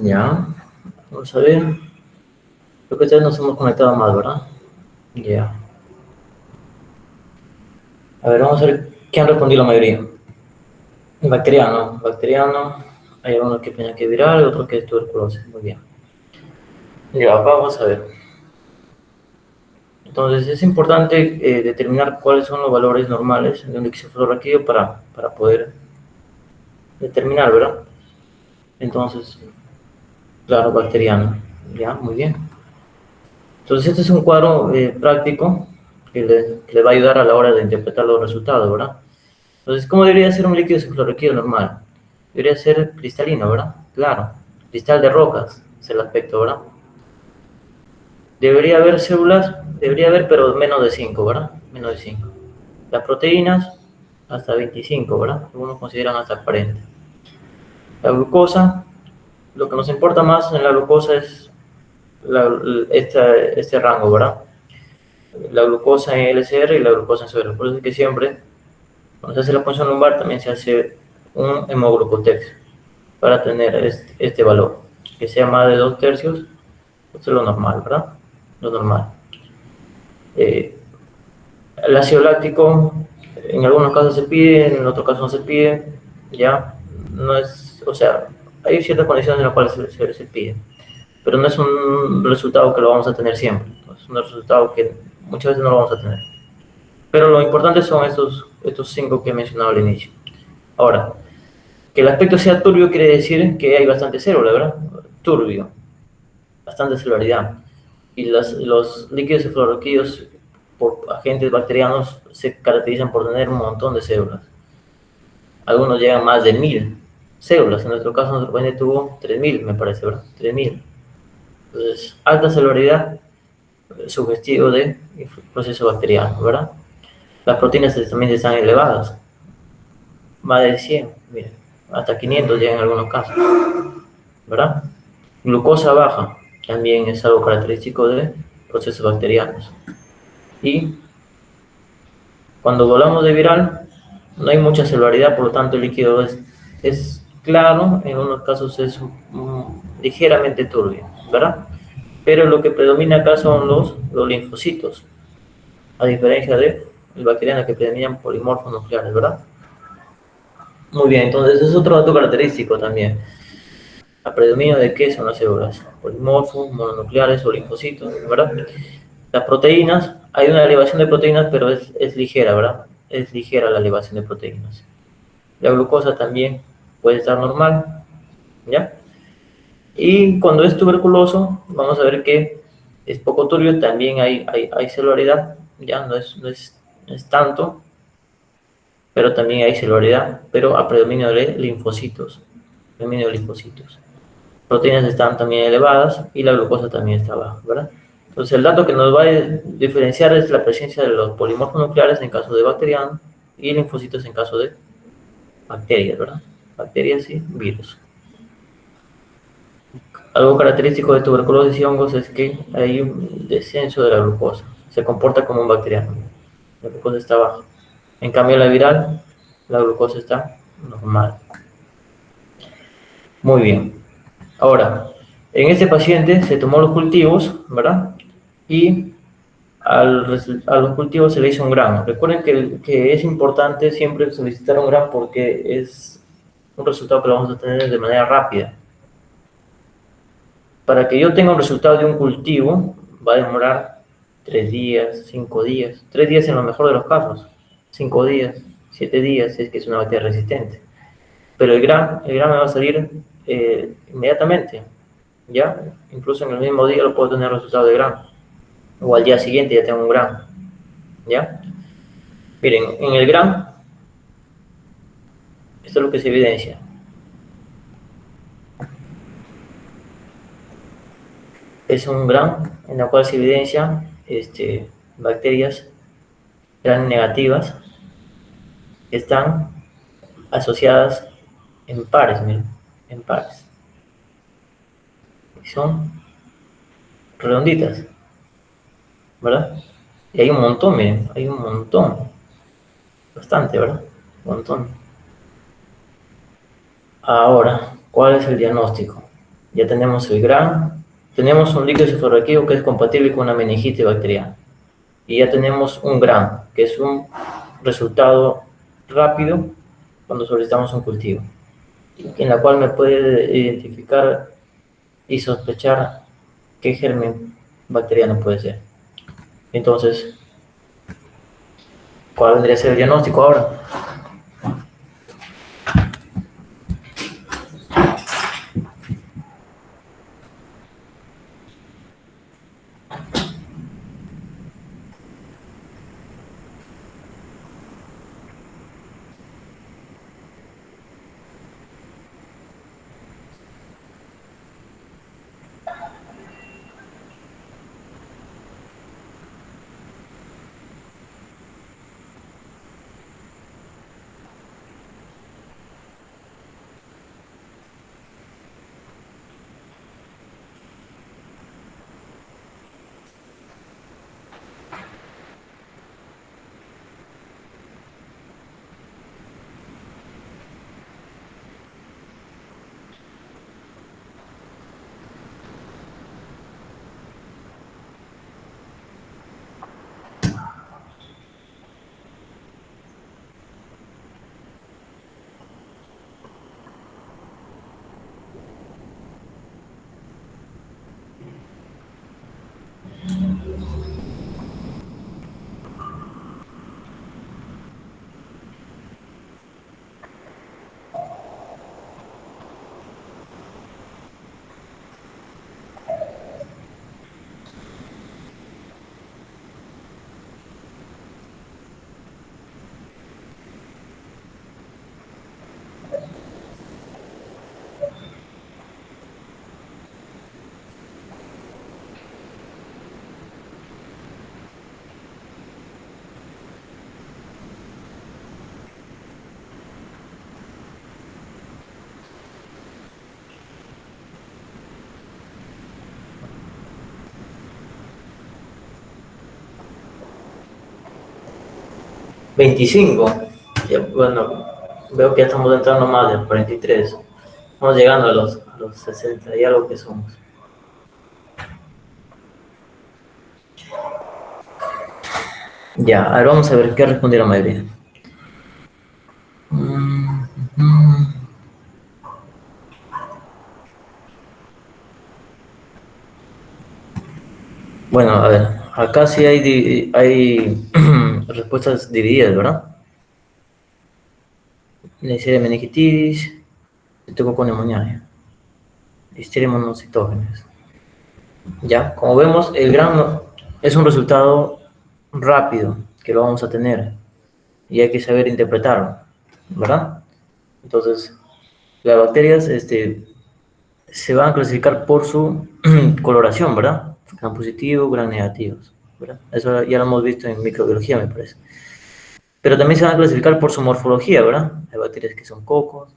Ya, vamos a ver. Creo que todavía nos hemos conectado mal, ¿verdad? Ya. A ver, vamos a ver qué han respondido la mayoría. Bacteriano. Hay algunos que piensan que es viral, otros que es tuberculosis. Muy bien. Ya, vamos a ver. Entonces es importante determinar cuáles son los valores normales de un líquido cefalorraquídeo para poder determinar, ¿verdad? Entonces, claro, bacteriano. Ya, muy bien. Entonces este es un cuadro práctico que le va a ayudar a la hora de interpretar los resultados, ¿verdad? Entonces, ¿cómo debería ser un líquido cefalorraquídeo normal? Debería ser cristalino, ¿verdad? Claro, cristal de rocas es el aspecto, ¿verdad? Debería haber células, debería haber, pero menos de 5, ¿verdad? Menos de 5. Las proteínas, hasta 25, ¿verdad? Algunos consideran hasta 40. La glucosa, lo que nos importa más en la glucosa es este rango, ¿verdad? La glucosa en LCR y la glucosa en suero. Por eso es que siempre, cuando se hace la punción lumbar, también se hace un hemoglucotex para tener este valor. Que sea más de 2/3, esto es lo normal, ¿verdad? Lo normal. El ácido láctico, en algunos casos se pide, en otros casos no se pide, ¿ya? No es, o sea, hay ciertas condiciones en las cuales se pide, pero no es un resultado que lo vamos a tener siempre, es un resultado que muchas veces no lo vamos a tener. Pero lo importante son estos 5 que he mencionado al inicio. Ahora, que el aspecto sea turbio quiere decir que hay bastante célula, ¿verdad? Turbio, bastante celularidad. Y los líquidos cefalorraquídeos por agentes bacterianos se caracterizan por tener un montón de células. Algunos llegan a más de 1000 células. En nuestro caso, nuestro paciente tuvo 3000, me parece, ¿verdad? 3000. Entonces, alta celularidad, sugestivo de proceso bacteriano, ¿verdad? Las proteínas también están elevadas, más de 100, miren, hasta 500 llegan en algunos casos, ¿verdad? Glucosa baja, también es algo característico de procesos bacterianos. Y cuando hablamos de viral, no hay mucha celularidad, por lo tanto el líquido es claro, en unos casos es ligeramente turbio, ¿verdad? Pero lo que predomina acá son los linfocitos, a diferencia de el bacteriano que predominan polimorfos nucleares, ¿verdad? Muy bien, entonces es otro dato característico también. ¿A predominio de qué son las células? Polimorfos, mononucleares o linfocitos, ¿verdad? Las proteínas, hay una elevación de proteínas, pero es ligera, ¿verdad? Es ligera la elevación de proteínas. La glucosa también puede estar normal, ¿ya? Y cuando es tuberculoso, vamos a ver que es poco turbio, también hay celularidad, ya no es tanto, pero también hay celularidad, pero a predominio de linfocitos, predominio de linfocitos. Proteínas están también elevadas y la glucosa también está baja, ¿verdad? Entonces el dato que nos va a diferenciar es la presencia de los polimorfos nucleares en caso de bacteriano y linfocitos en caso de bacterias, ¿verdad? Bacterias y virus. Algo característico de tuberculosis y hongos es que hay un descenso de la glucosa. Se comporta como un bacteriano. La glucosa está baja. En cambio, la viral, la glucosa está normal. Muy bien. Ahora, en este paciente se tomó los cultivos, ¿verdad? Y a los cultivos se le hizo un grano. Recuerden que es importante siempre solicitar un grano porque es un resultado que lo vamos a tener de manera rápida. Para que yo tenga un resultado de un cultivo, va a demorar 3 días, 5 días, 3 días en lo mejor de los casos, 5 días, 7 días, si es que es una bacteria resistente. Pero el gram me va a salir inmediatamente, ¿ya? Incluso en el mismo día lo puedo tener resultado de gram, o al día siguiente ya tengo un gram, ¿ya? Miren, en el gram, esto es lo que se evidencia. Es un gram en el cual se evidencia bacterias gram negativas que están asociadas en pares, miren, en pares. Y son redonditas, ¿verdad? Y hay un montón, miren, hay un montón. Bastante, ¿verdad? Un montón. Ahora, ¿cuál es el diagnóstico? Ya tenemos el gram, tenemos un líquido cefalorraquídeo que es compatible con una meningitis bacteriana. Y ya tenemos un gram, que es un resultado rápido cuando solicitamos un cultivo, en la cual me puede identificar y sospechar ¿qué germen bacteriano puede ser? Entonces, ¿cuál vendría a ser el diagnóstico ahora? ¿25? Ya, bueno, veo que ya estamos entrando más de 43. Estamos llegando a los 60 y algo que somos. Ya, a ver, vamos a ver qué respondió la mayoría. Bueno, a ver, acá sí hay respuestas divididas, ¿verdad? Neisseria meningitis, Streptococcus pneumoniae, Listeria monocytogenes. Ya, como vemos, el grano es un resultado rápido que lo vamos a tener y hay que saber interpretarlo, ¿verdad? Entonces, las bacterias se van a clasificar por su coloración, ¿verdad? Gran positivo, gran negativos, ¿verdad? Eso ya lo hemos visto en microbiología, me parece. Pero también se van a clasificar por su morfología, ¿verdad? Hay bacterias que son cocos,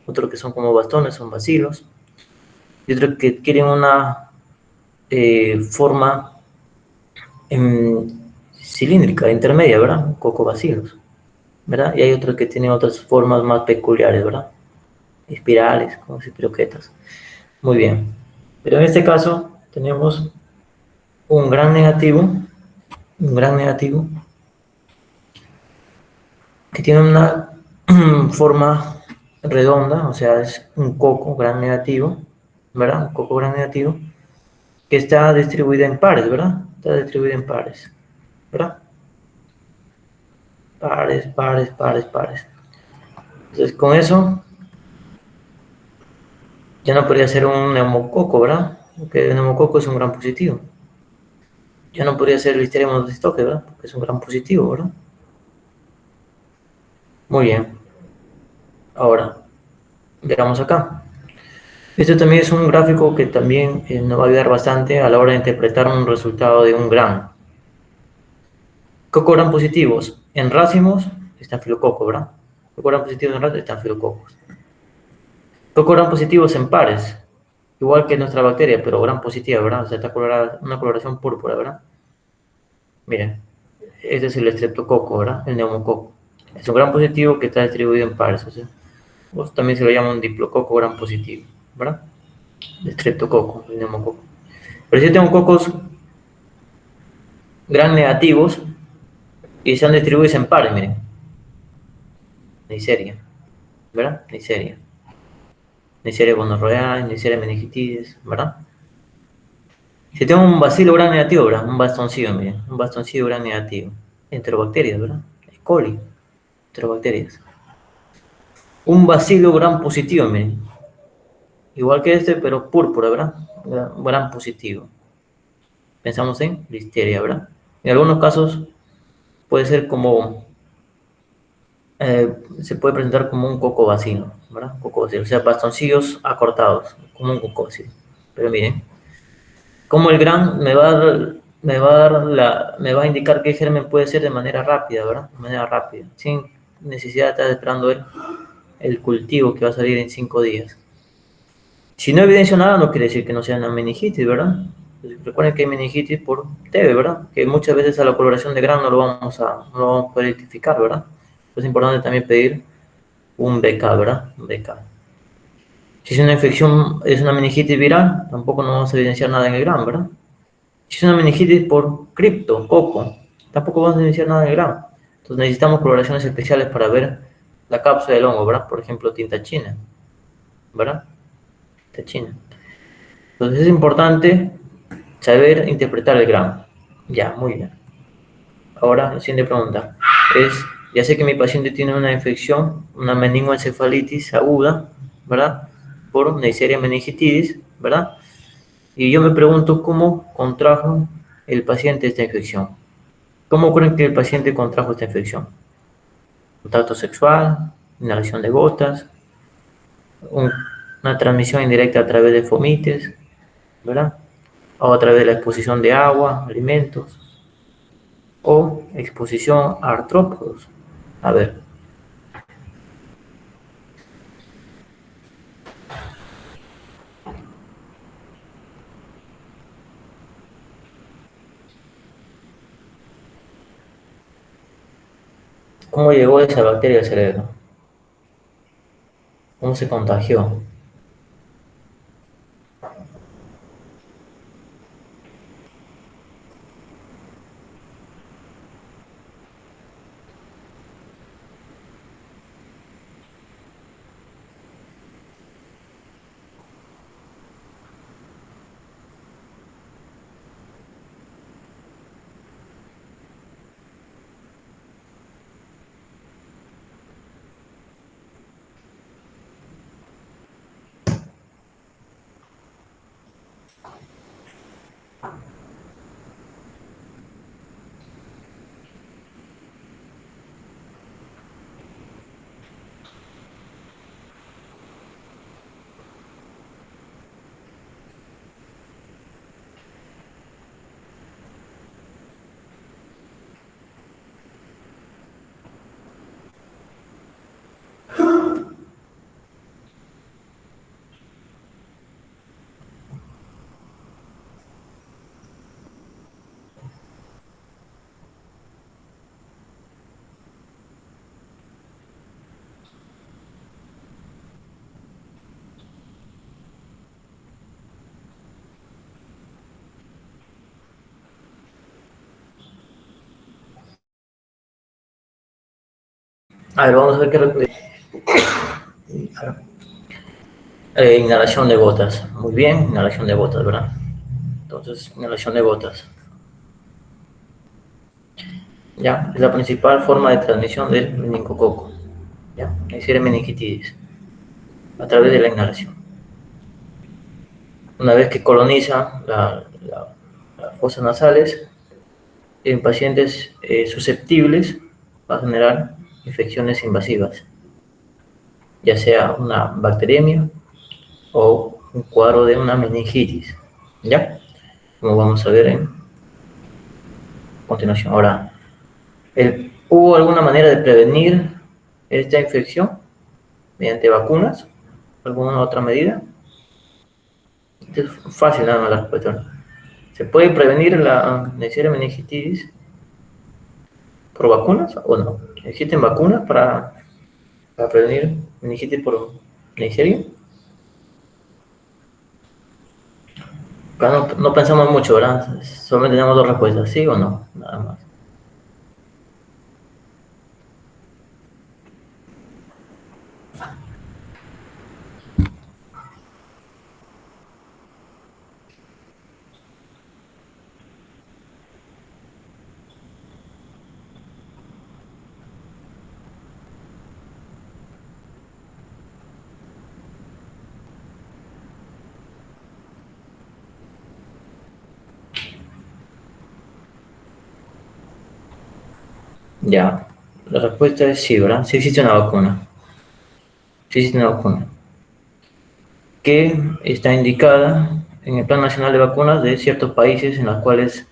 otros que son como bastones, son bacilos, y otros que tienen una forma cilíndrica, intermedia, ¿verdad? Cocobacilos, ¿verdad? Y hay otros que tienen otras formas más peculiares, ¿verdad? Espirales, como si croquetas. Muy bien. Pero en este caso tenemos un gran negativo, que tiene una forma redonda, o sea, es un coco gran negativo, ¿verdad? Un coco gran negativo, que está distribuida en pares, ¿verdad? Está distribuida en pares, ¿verdad? Pares, pares, pares, pares. Entonces, con eso ya no podría ser un neumococo, ¿verdad? Porque el neumococo es un gran positivo. Ya no podría ser Listeria monocytogenes, ¿verdad? Porque es un gran positivo, ¿verdad? Muy bien. Ahora, veamos acá. Este también es un gráfico que también nos va a ayudar bastante a la hora de interpretar un resultado de un gran. Coco gran positivos en racimos, estafilococo, ¿verdad? Coco gran positivos en racimos, estafilococos. Coco gran positivos en pares, igual que nuestra bacteria, pero gran positiva, ¿verdad? O sea, está colorada, una coloración púrpura, ¿verdad? Miren, este es el estreptococo, ¿verdad? El neumococo. Es un gran positivo que está distribuido en pares, o sea, también se lo llama un diplococo gran positivo, ¿verdad? El estreptococo, el neumococo. Pero si tengo cocos gran negativos y se han distribuido en pares, miren. Neisseria, ¿verdad? Neisseria. Neisseria gonorrhoeae, Neisseria meningitis, ¿verdad? Si tengo un bacilo gram negativo, ¿verdad? Un bastoncillo, miren, un bastoncillo gram negativo. Enterobacterias, ¿verdad? E. coli, enterobacterias. Un bacilo gram positivo, miren. Igual que este, pero púrpura, ¿verdad? Gram positivo. Pensamos en listeria, ¿verdad? En algunos casos puede ser como, se puede presentar como un cocobacilo, ¿verdad? Cocobacilo, o sea, bastoncillos acortados, como un cocobacilo. Pero miren, como el gram me va a indicar qué germen puede ser de manera rápida, ¿verdad? De manera rápida, sin necesidad de estar esperando el cultivo que va a salir en 5 días. Si no evidencio nada, no quiere decir que no sea una meningitis, ¿verdad? Pues recuerden que hay meningitis por TB, ¿verdad? Que muchas veces a la coloración de gram no lo vamos a poder identificar, ¿verdad? Es importante también pedir un BK, ¿verdad? Un BK. Si es una infección, es una meningitis viral, tampoco no vamos a evidenciar nada en el gram, ¿verdad? Si es una meningitis por cripto, coco, tampoco vamos a evidenciar nada en el gram. Entonces necesitamos coloraciones especiales para ver la cápsula del hongo, ¿verdad? Por ejemplo, tinta china, ¿verdad? Tinta china. Entonces es importante saber interpretar el gram. Ya, muy bien. Ahora, la siguiente pregunta es, ya sé que mi paciente tiene una infección, una meningoencefalitis aguda, ¿verdad? Por Neisseria meningitidis, ¿verdad? Y yo me pregunto cómo contrajo el paciente esta infección. ¿Cómo creen que el paciente contrajo esta infección? Contacto sexual, inhalación de gotas, una transmisión indirecta a través de fomites, ¿verdad? O a través de la exposición de agua, alimentos, o exposición a artrópodos. A ver, ¿cómo llegó esa bacteria al cerebro? ¿Cómo se contagió? A ver, vamos a ver qué inhalación de gotas. Muy bien, inhalación de gotas, ¿verdad? Entonces, inhalación de gotas. Ya, es la principal forma de transmisión del meningococo. Ya, Neisseria meningitidis, a través de la inhalación. Una vez que coloniza las fosas nasales, en pacientes susceptibles va a generar infecciones invasivas, ya sea una bacteriemia o un cuadro de una meningitis, ¿ya? Como vamos a ver en continuación. Ahora, ¿hubo alguna manera de prevenir esta infección mediante vacunas? ¿Alguna otra medida? Es fácil nada más la respuesta. ¿Se puede prevenir la Neisseria meningitis por vacunas o no? ¿Existen vacunas para prevenir meningitis por Neisseria? Claro, no, no pensamos mucho, ¿verdad? Solamente tenemos dos respuestas, ¿sí o no? Nada más. Ya, la respuesta es sí, ¿verdad? Sí existe una vacuna. Sí existe una vacuna que está indicada en el Plan Nacional de Vacunas de ciertos países en los cuales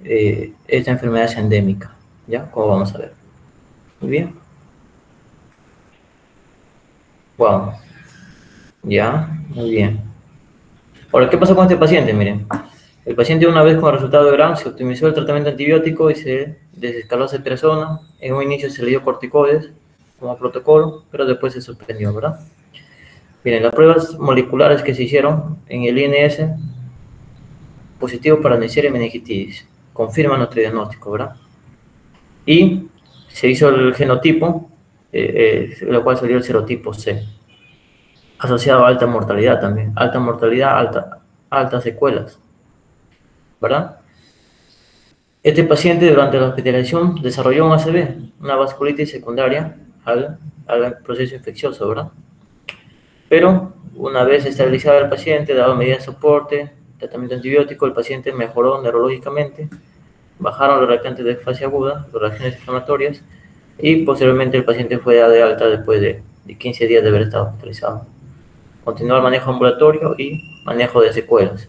esta enfermedad es endémica. ¿Ya? Como vamos a ver. Muy bien. Wow. Ya, muy bien. Ahora, ¿qué pasó con este paciente? Miren, el paciente una vez con el resultado de Gram se optimizó el tratamiento antibiótico y se desescaló ceftriaxona. En un inicio se le dio corticoides como protocolo, pero después se suspendió, ¿verdad? Miren, las pruebas moleculares que se hicieron en el INS, positivo para Neisseria meningitis, confirman nuestro diagnóstico, ¿verdad? Y se hizo el genotipo, lo cual salió el serotipo C, asociado a alta mortalidad también, alta mortalidad, altas secuelas, ¿verdad? Este paciente durante la hospitalización desarrolló un ACV, una vasculitis secundaria al proceso infeccioso, ¿verdad? Pero una vez estabilizado el paciente, dado medidas de soporte, tratamiento antibiótico, el paciente mejoró neurológicamente, bajaron los reactantes de fase aguda, las reacciones inflamatorias, y posteriormente el paciente fue de alta después de 15 días de haber estado hospitalizado. Continuó el manejo ambulatorio y manejo de secuelas.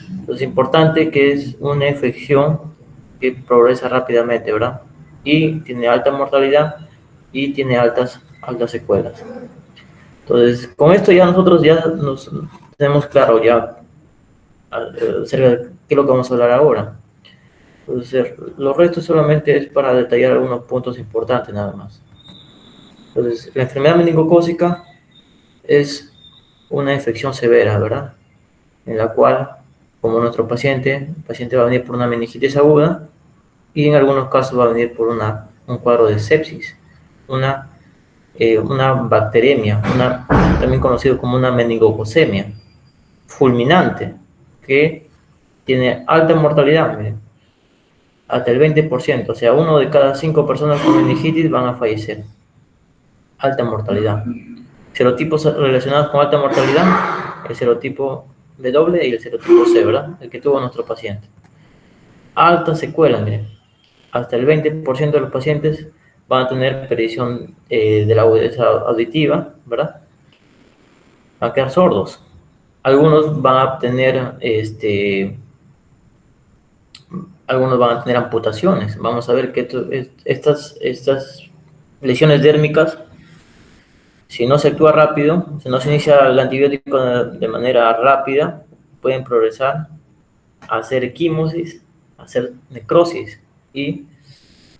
Entonces, es importante que es una infección que progresa rápidamente, ¿verdad? Y tiene alta mortalidad y tiene altas secuelas. Entonces, con esto ya nosotros ya nos tenemos claro ya acerca de qué es lo que vamos a hablar ahora. Entonces, los restos solamente es para detallar algunos puntos importantes nada más. Entonces, la enfermedad meningocócica es una infección severa, ¿verdad? En la cual, como nuestro paciente, el paciente va a venir por una meningitis aguda y en algunos casos va a venir por un cuadro de sepsis, una bacteremia, también conocido como una meningococcemia fulminante, que tiene alta mortalidad, miren, hasta el 20%, o sea, 1 de cada 5 personas con meningitis van a fallecer. Alta mortalidad. Serotipos relacionados con alta mortalidad, el serotipo W y el serotipo C, ¿verdad? El que tuvo nuestro paciente. Altas secuelas, miren. Hasta el 20% de los pacientes van a tener perdición de la agudeza auditiva, ¿verdad? Van a quedar sordos. Algunos van a tener algunos van a tener amputaciones. Vamos a ver que estas lesiones dérmicas, si no se actúa rápido, si no se inicia el antibiótico de manera rápida, pueden progresar a hacer equimosis, a hacer necrosis y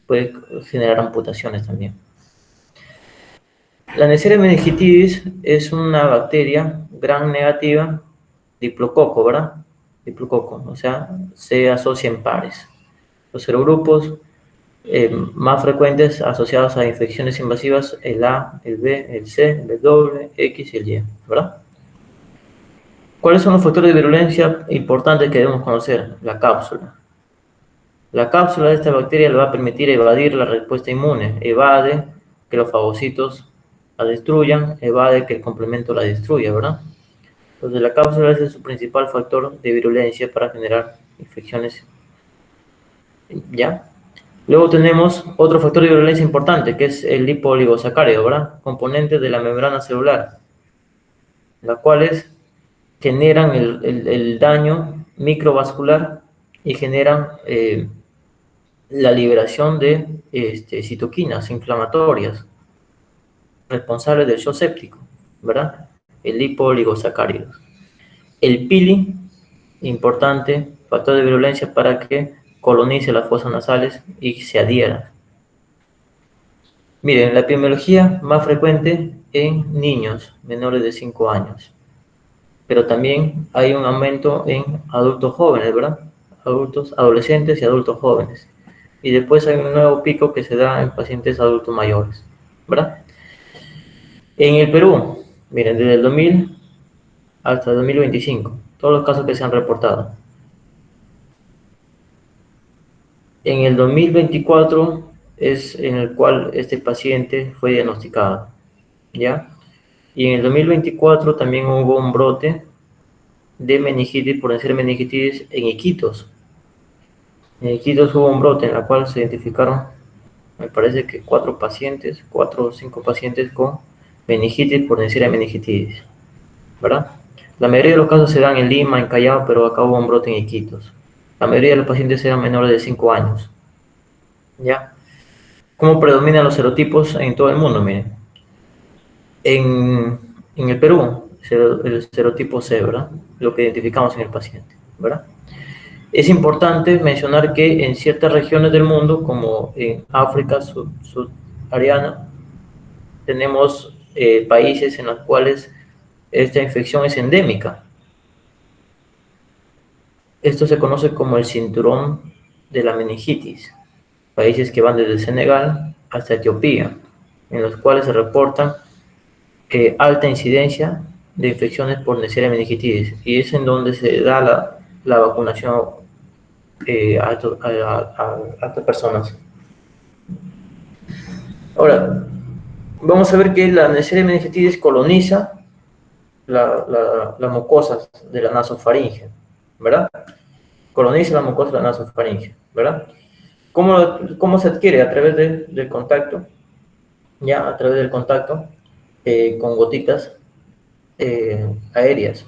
puede generar amputaciones también. La Neisseria meningitis es una bacteria gram negativa, diplococo, ¿verdad? Diplococo, o sea, se asocia en pares. Los serogrupos más frecuentes asociados a infecciones invasivas, el A, el B, el C, el W, X y el Y, ¿verdad? ¿Cuáles son los factores de virulencia importantes que debemos conocer? La cápsula. La cápsula de esta bacteria le va a permitir evadir la respuesta inmune, evade que los fagocitos la destruyan, evade que el complemento la destruya, ¿verdad? Entonces la cápsula es su principal factor de virulencia para generar infecciones, ¿ya? Luego tenemos otro factor de virulencia importante, que es el lipoligosacárido, ¿verdad? Componente de la membrana celular, las cuales generan el daño microvascular y generan la liberación de citoquinas inflamatorias responsables del shock séptico, ¿verdad? El lipoligosacárido. El pili, importante factor de virulencia para que colonice las fosas nasales y se adhiera. Miren, la epidemiología más frecuente en niños menores de 5 años, pero también hay un aumento en adultos jóvenes, ¿verdad? Adultos, adolescentes y adultos jóvenes. Y después hay un nuevo pico que se da en pacientes adultos mayores, ¿verdad? En el Perú, miren, desde el 2000 hasta el 2025, todos los casos que se han reportado. En el 2024 es en el cual este paciente fue diagnosticado, ¿ya? Y en el 2024 también hubo un brote de meningitis por ser meningitis en Iquitos. En Iquitos hubo un brote en el cual se identificaron Me parece que 4 o 5 pacientes con meningitis por Neisseria meningitidis, ¿verdad? La mayoría de los casos se dan en Lima, en Callao, pero acá hubo un brote en Iquitos. La mayoría de los pacientes eran menores de 5 años, ¿ya? ¿Cómo predominan los serotipos en todo el mundo? Miren, en el Perú, el serotipo C, ¿verdad? Lo que identificamos en el paciente, ¿verdad? Es importante mencionar que en ciertas regiones del mundo, como en África subsahariana, tenemos países en los cuales esta infección es endémica. Esto se conoce como el cinturón de la meningitis. Países que van desde Senegal hasta Etiopía, en los cuales se reportan alta incidencia de infecciones por Neisseria meningitidis, y es en donde se da la vacunación a estas personas. Ahora, vamos a ver que la Neisseria meningitidis coloniza la mucosa de la nasofaringe, ¿verdad? Coloniza la mucosa de la nasofaringe, ¿verdad? ¿Cómo se adquiere? A través del contacto, ya a través del contacto con gotitas aéreas.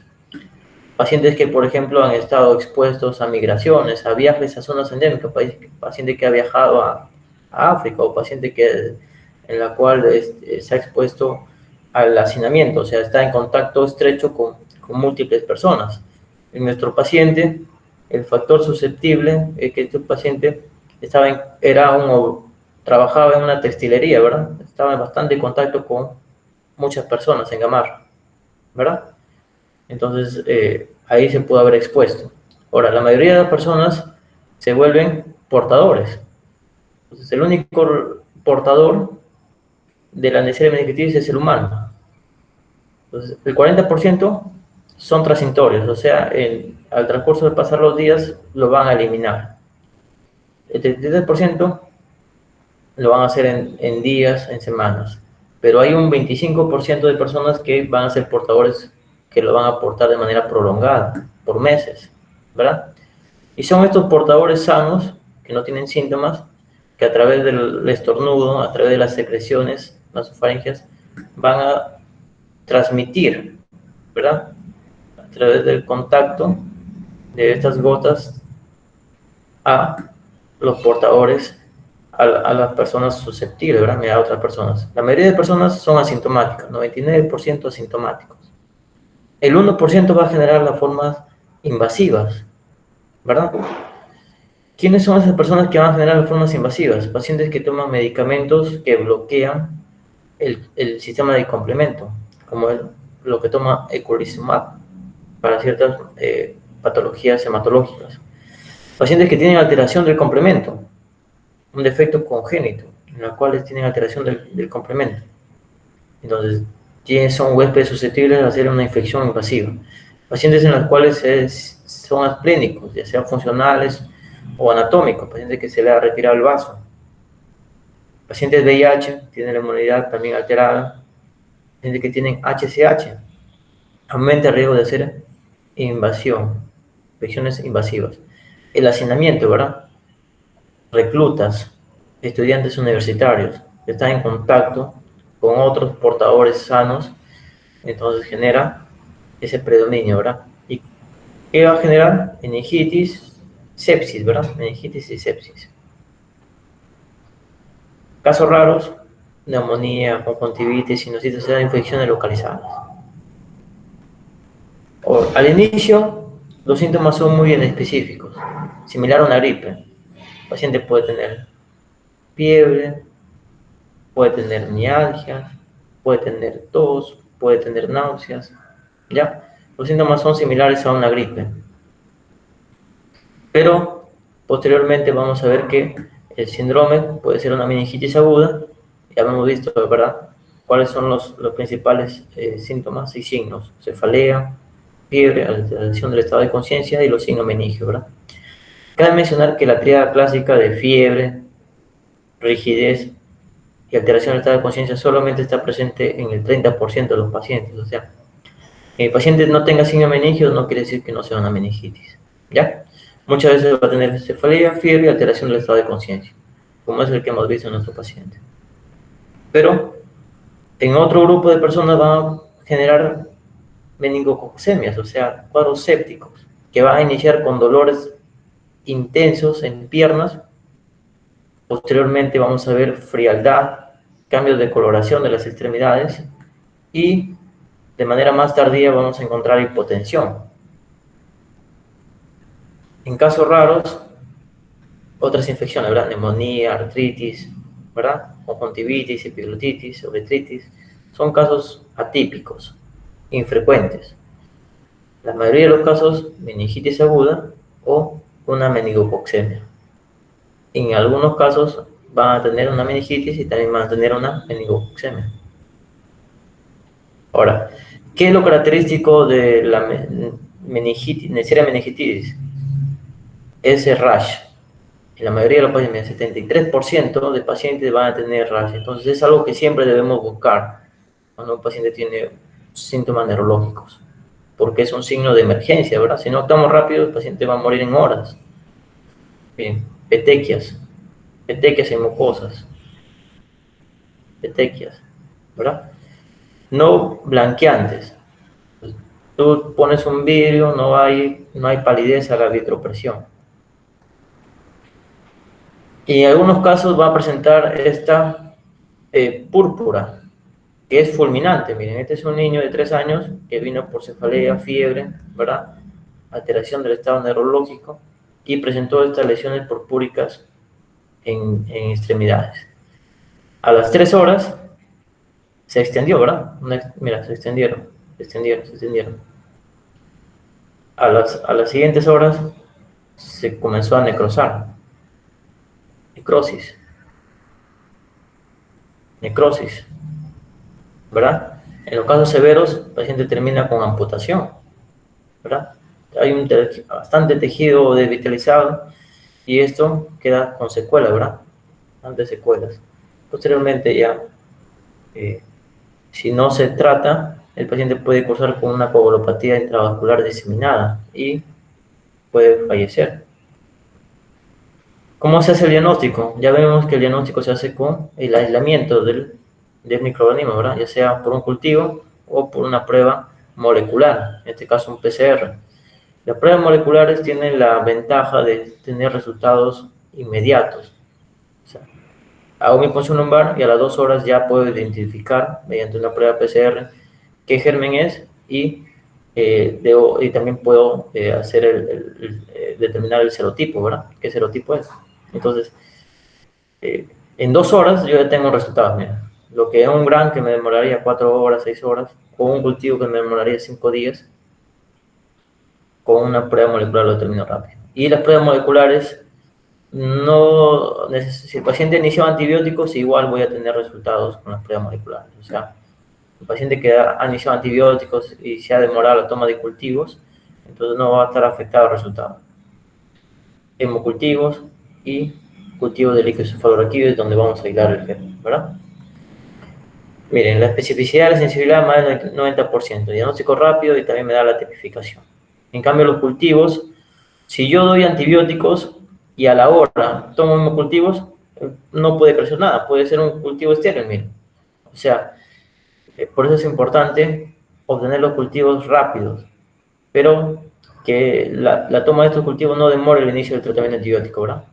Pacientes que, por ejemplo, han estado expuestos a migraciones, a viajes a zonas endémicas, paciente que ha viajado a África, o paciente en la cual se ha expuesto al hacinamiento, o sea, está en contacto estrecho con múltiples personas. En nuestro paciente, el factor susceptible es que este paciente trabajaba en una textilería, ¿verdad? Estaba en bastante contacto con muchas personas en Gamarra, ¿verdad? Entonces, ahí se pudo haber expuesto. Ahora, la mayoría de las personas se vuelven portadores. Entonces, el único portador de la Neisseria meningitidis es el humano. Entonces, el 40% son transitorios, o sea, al transcurso de pasar los días lo van a eliminar. El 33% lo van a hacer en días, en semanas. Pero hay un 25% de personas que van a ser portadores, que lo van a portar de manera prolongada, por meses, ¿verdad? Y son estos portadores sanos, que no tienen síntomas, que a través del estornudo, a través de las secreciones nasofaringeas, van a transmitir, ¿verdad? A través del contacto de estas gotas a los portadores, a las personas susceptibles, ¿verdad? A otras personas. La mayoría de personas son asintomáticas, 99% asintomáticos. El 1% va a generar las formas invasivas, ¿verdad? ¿Quiénes son esas personas que van a generar las formas invasivas? Pacientes que toman medicamentos que bloquean el sistema de complemento, como lo que toma eculizumab para ciertas patologías hematológicas. Pacientes que tienen alteración del complemento, un defecto congénito, en el cual tienen alteración del complemento. Entonces, son huéspedes susceptibles a hacer una infección invasiva. Pacientes en los cuales son asplénicos, ya sean funcionales o anatómicos, pacientes que se le ha retirado el vaso. Pacientes de VIH tienen la inmunidad también alterada. Pacientes que tienen HCH, aumenta el riesgo de hacer invasión, infecciones invasivas. El hacinamiento, ¿verdad? Reclutas, estudiantes universitarios, que están en contacto con otros portadores sanos, entonces genera ese predominio, ¿verdad? ¿Y qué va a generar? Meningitis, sepsis, ¿verdad? Meningitis y sepsis. Casos raros, neumonía, conjuntivitis, sinusitis, o sea, infecciones localizadas. Al inicio, los síntomas son muy bien específicos, similar a una gripe. El paciente puede tener fiebre, puede tener mialgia, puede tener tos, puede tener náuseas, ¿ya? Los síntomas son similares a una gripe. Pero posteriormente vamos a ver que el síndrome puede ser una meningitis aguda. Ya hemos visto, ¿verdad?, cuáles son los principales síntomas y signos: cefalea, fiebre, alteración del estado de conciencia y los signos meningios, ¿verdad? Cabe mencionar que la tríada clásica de fiebre, rigidez y alteración del estado de conciencia solamente está presente en el 30% de los pacientes. O sea, que el paciente no tenga signos meningios no quiere decir que no sea una meningitis, ¿ya? Muchas veces va a tener cefalea, fiebre y alteración del estado de conciencia. como es el que hemos visto en nuestro paciente. Pero en otro grupo de personas van a generar meningococcemias, o sea, cuadros sépticos, que van a iniciar con dolores intensos en piernas. Posteriormente vamos a ver frialdad, cambios de coloración de las extremidades y de manera más tardía vamos a encontrar hipotensión. En casos raros, otras infecciones, ¿verdad? Neumonía, artritis, ¿verdad? Conjuntivitis, epiglottitis, uretritis, son casos atípicos, infrecuentes. La mayoría de los casos, meningitis aguda o una meningococcemia. En algunos casos van a tener una meningitis y también van a tener una meningococcemia. Ahora, ¿qué es lo característico de la meningitis, Neisseria meningitis? Es el rash. En la mayoría de los pacientes, el 73% de pacientes van a tener rash. Entonces es algo que siempre debemos buscar cuando un paciente tiene síntomas neurológicos, porque es un signo de emergencia, ¿verdad? Si no actuamos rápido, el paciente va a morir en horas. Bien, petequias en mucosas, petequias, ¿verdad? No blanqueantes. Tú pones un vidrio, no hay palidez a la vitropresión. Y en algunos casos va a presentar esta púrpura, que es fulminante. Miren, este es un niño de 3 años que vino por cefalea, fiebre, ¿verdad? Alteración del estado neurológico y presentó estas lesiones purpúricas en extremidades. A las 3 horas se extendió, ¿verdad? Mira, se extendieron. A las siguientes horas se comenzó a necrosar. Necrosis, ¿verdad? En los casos severos, el paciente termina con amputación, ¿verdad? Hay bastante tejido desvitalizado y esto queda con secuelas, ¿verdad? Bastantes secuelas. Posteriormente ya, si no se trata, el paciente puede cursar con una coagulopatía intravascular diseminada y puede fallecer. ¿Cómo se hace el diagnóstico? Ya vemos que el diagnóstico se hace con el aislamiento del microorganismo, ¿verdad? Ya sea por un cultivo o por una prueba molecular, en este caso un PCR. Las pruebas moleculares tienen la ventaja de tener resultados inmediatos. O sea, hago mi punción lumbar y a las 2 horas ya puedo identificar mediante una prueba PCR qué germen es y también puedo determinar el serotipo, ¿verdad? ¿Qué serotipo es? Entonces, en 2 horas yo ya tengo resultados. Mira, lo que es un gran que me demoraría 4 horas, 6 horas, o un cultivo que me demoraría 5 días, con una prueba molecular lo determino rápido. Y las pruebas moleculares, si el paciente inició antibióticos, igual voy a tener resultados con las pruebas moleculares. O sea, el paciente que ha iniciado antibióticos y se ha demorado la toma de cultivos, entonces no va a estar afectado el resultado. Hemocultivos y cultivos de líquido cefalorraquídeo, donde vamos a aislar el germen, ¿verdad? Miren, la especificidad y la sensibilidad más del 90%, diagnóstico rápido y también me da la tipificación. En cambio, los cultivos, si yo doy antibióticos y a la hora tomo hemocultivos, no puede crecer nada, puede ser un cultivo estéril, miren. O sea, por eso es importante obtener los cultivos rápidos, pero que la toma de estos cultivos no demore el inicio del tratamiento antibiótico, ¿verdad?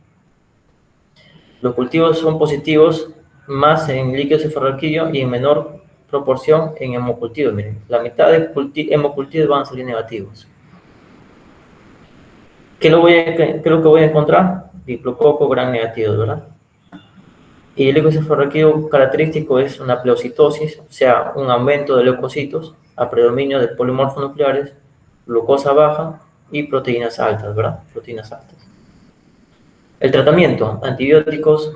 Los cultivos son positivos más en líquido cefalorraquídeo y en menor proporción en hemocultivos. Miren, la mitad de hemocultivos van a salir negativos. ¿Qué es lo que voy a encontrar? Diplococo gran negativo, ¿verdad? Y el líquido cefalorraquídeo característico es una pleocitosis, o sea, un aumento de leucocitos a predominio de polimorfos nucleares, glucosa baja y proteínas altas, ¿verdad? Proteínas altas. El tratamiento, antibióticos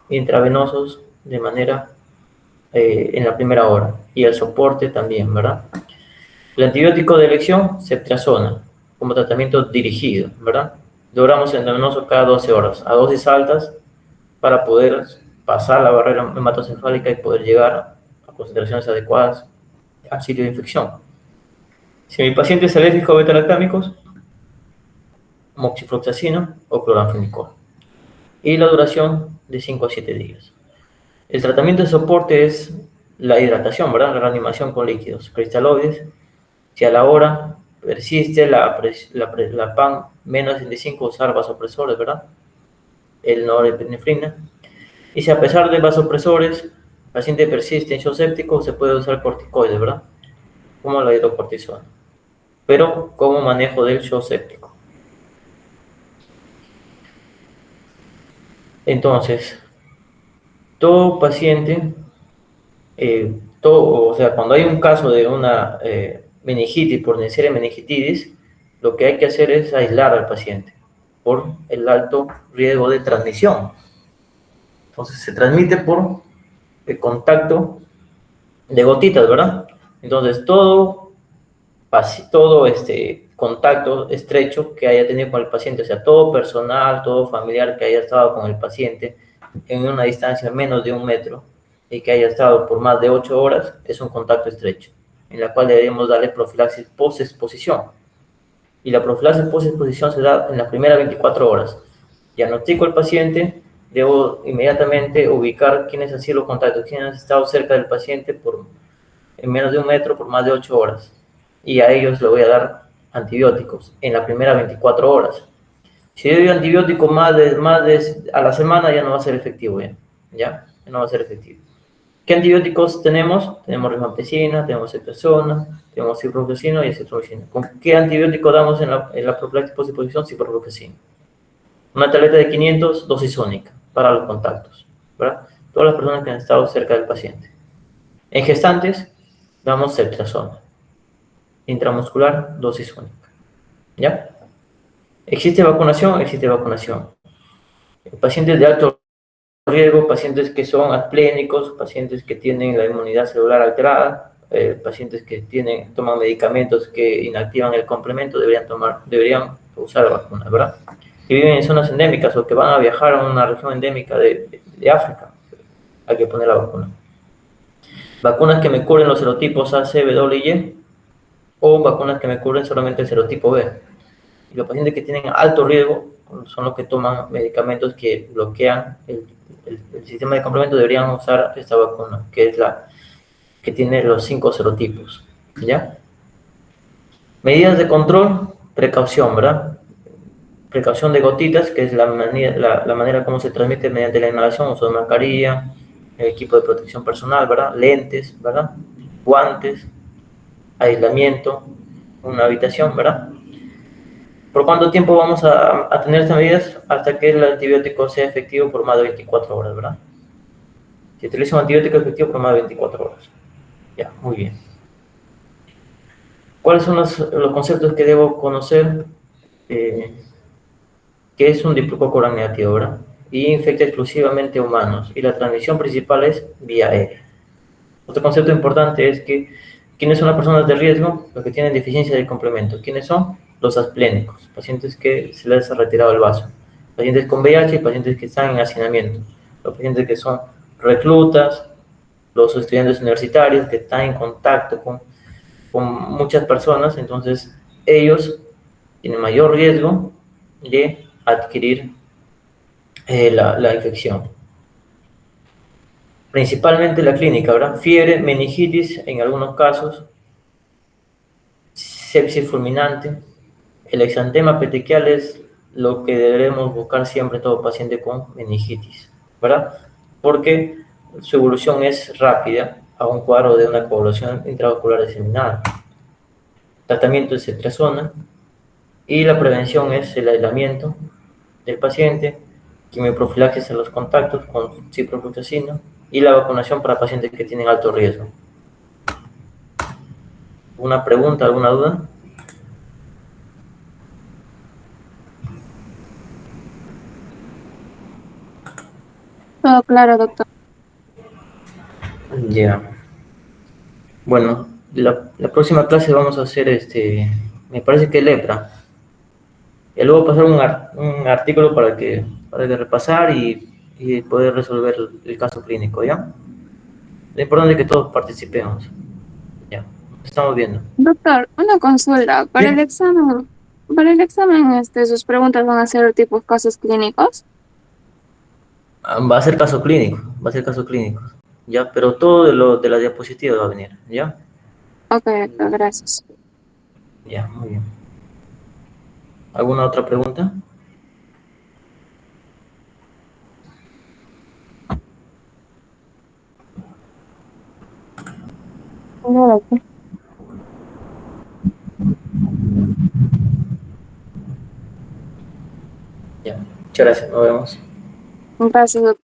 intravenosos de manera en la primera hora y el soporte también, ¿verdad? El antibiótico de elección, ceftriaxona, como tratamiento dirigido, ¿verdad? Logramos endovenoso cada 12 horas a dosis altas para poder pasar la barrera hematocefálica y poder llegar a concentraciones adecuadas al sitio de infección. Si mi paciente es alérgico a beta-lactámicos, moxifloxacino o cloranfenicol. y la duración de 5 a 7 días. El tratamiento de soporte es la hidratación, ¿verdad? La reanimación con líquidos cristaloides. Si a la hora persiste la PAN menos de 65, usar vasopresores, ¿verdad? El norepinefrina. Y si a pesar de vasopresores, el paciente persiste en shock séptico, se puede usar corticoides, ¿verdad? Como la hidrocortisona. Pero como manejo del shock séptico. Entonces, todo paciente, o sea, cuando hay un caso de una meningitis por Neisseria meningitidis, lo que hay que hacer es aislar al paciente por el alto riesgo de transmisión. Entonces, se transmite por el contacto de gotitas, ¿verdad? Entonces, todo contacto estrecho que haya tenido con el paciente, o sea, todo personal, todo familiar que haya estado con el paciente en una distancia menos de 1 metro y que haya estado por más de 8 horas, es un contacto estrecho, en la cual debemos darle profilaxis post-exposición. Y la profilaxis post-exposición se da en las primeras 24 horas. Diagnostico al paciente, debo inmediatamente ubicar quiénes han sido los contactos, quiénes han estado cerca del paciente en menos de 1 metro por más de 8 horas. Y a ellos le voy a dar antibióticos en las primeras 24 horas. Si doy antibiótico a la semana, ya no va a ser efectivo, ya no va a ser efectivo. ¿Qué antibióticos tenemos? Tenemos rifampicina, tenemos ceftriaxona, tenemos ciprofloxacino y acitromicina. ¿Con qué antibiótico damos en la profilaxis post-exposición? Ciprofloxacino. Una tableta de 500, dosis única, para los contactos, ¿verdad? Todas las personas que han estado cerca del paciente. En gestantes, damos ceftriaxona. Intramuscular, dosis única, ¿ya? ¿Existe vacunación? Existe vacunación. Pacientes de alto riesgo, pacientes que son asplénicos, pacientes que tienen la inmunidad celular alterada, pacientes que toman medicamentos que inactivan el complemento, deberían usar la vacuna, ¿verdad? Que viven en zonas endémicas o que van a viajar a una región endémica de África, hay que poner la vacuna. Vacunas que me cubren los serotipos A, C, W y Y, o vacunas que me cubren solamente el serotipo B. Y los pacientes que tienen alto riesgo son los que toman medicamentos que bloquean el sistema de complemento, deberían usar esta vacuna, que es la que tiene los 5 serotipos, ¿ya? Medidas de control, precaución, ¿verdad? Precaución de gotitas, que es la manera como se transmite mediante la inhalación, uso de mascarilla, equipo de protección personal, ¿verdad? Lentes, ¿verdad? Guantes, aislamiento, una habitación, ¿verdad? ¿Por cuánto tiempo vamos a tener estas medidas? Hasta que el antibiótico sea efectivo por más de 24 horas, ¿verdad? Se utiliza un antibiótico efectivo por más de 24 horas. Ya, muy bien. ¿Cuáles son los conceptos que debo conocer? ¿Qué es un diplococo gram negativo, ¿verdad? Y infecta exclusivamente a humanos. Y la transmisión principal es vía aérea. Otro concepto importante es que ¿quiénes son las personas de riesgo? Los que tienen deficiencia de complemento. ¿Quiénes son? Los asplénicos, pacientes que se les ha retirado el vaso. Pacientes con VIH y pacientes que están en hacinamiento. Los pacientes que son reclutas, los estudiantes universitarios que están en contacto con muchas personas, entonces ellos tienen mayor riesgo de adquirir la infección. Principalmente la clínica, ¿verdad? Fiebre, meningitis en algunos casos, sepsis fulminante. El exantema petequial es lo que deberemos buscar siempre en todo paciente con meningitis, ¿verdad? Porque su evolución es rápida a un cuadro de una coagulación intravascular diseminada. Tratamiento es ceftriaxona y la prevención es el aislamiento del paciente, quimioprofilaxis a los contactos con ciprofloxacino y la vacunación para pacientes que tienen alto riesgo. ¿Alguna pregunta, alguna duda? Todo claro, doctor. Ya. Bueno, la próxima clase vamos a hacer me parece que lepra. Y luego pasar un artículo para que repasar y poder resolver el caso clínico, ¿ya? Lo importante es que todos participemos. Ya, nos estamos viendo. Doctor, una consulta. Para el examen, sus preguntas van a ser tipo casos clínicos. Va a ser caso clínico, va a ser caso clínico, ¿ya? Pero todo de la diapositiva va a venir, ¿ya? Ok, doctor, gracias. Ya, muy bien. ¿Alguna otra pregunta? No, doctor. Ya, muchas gracias, nos vemos. Gracias, doctor.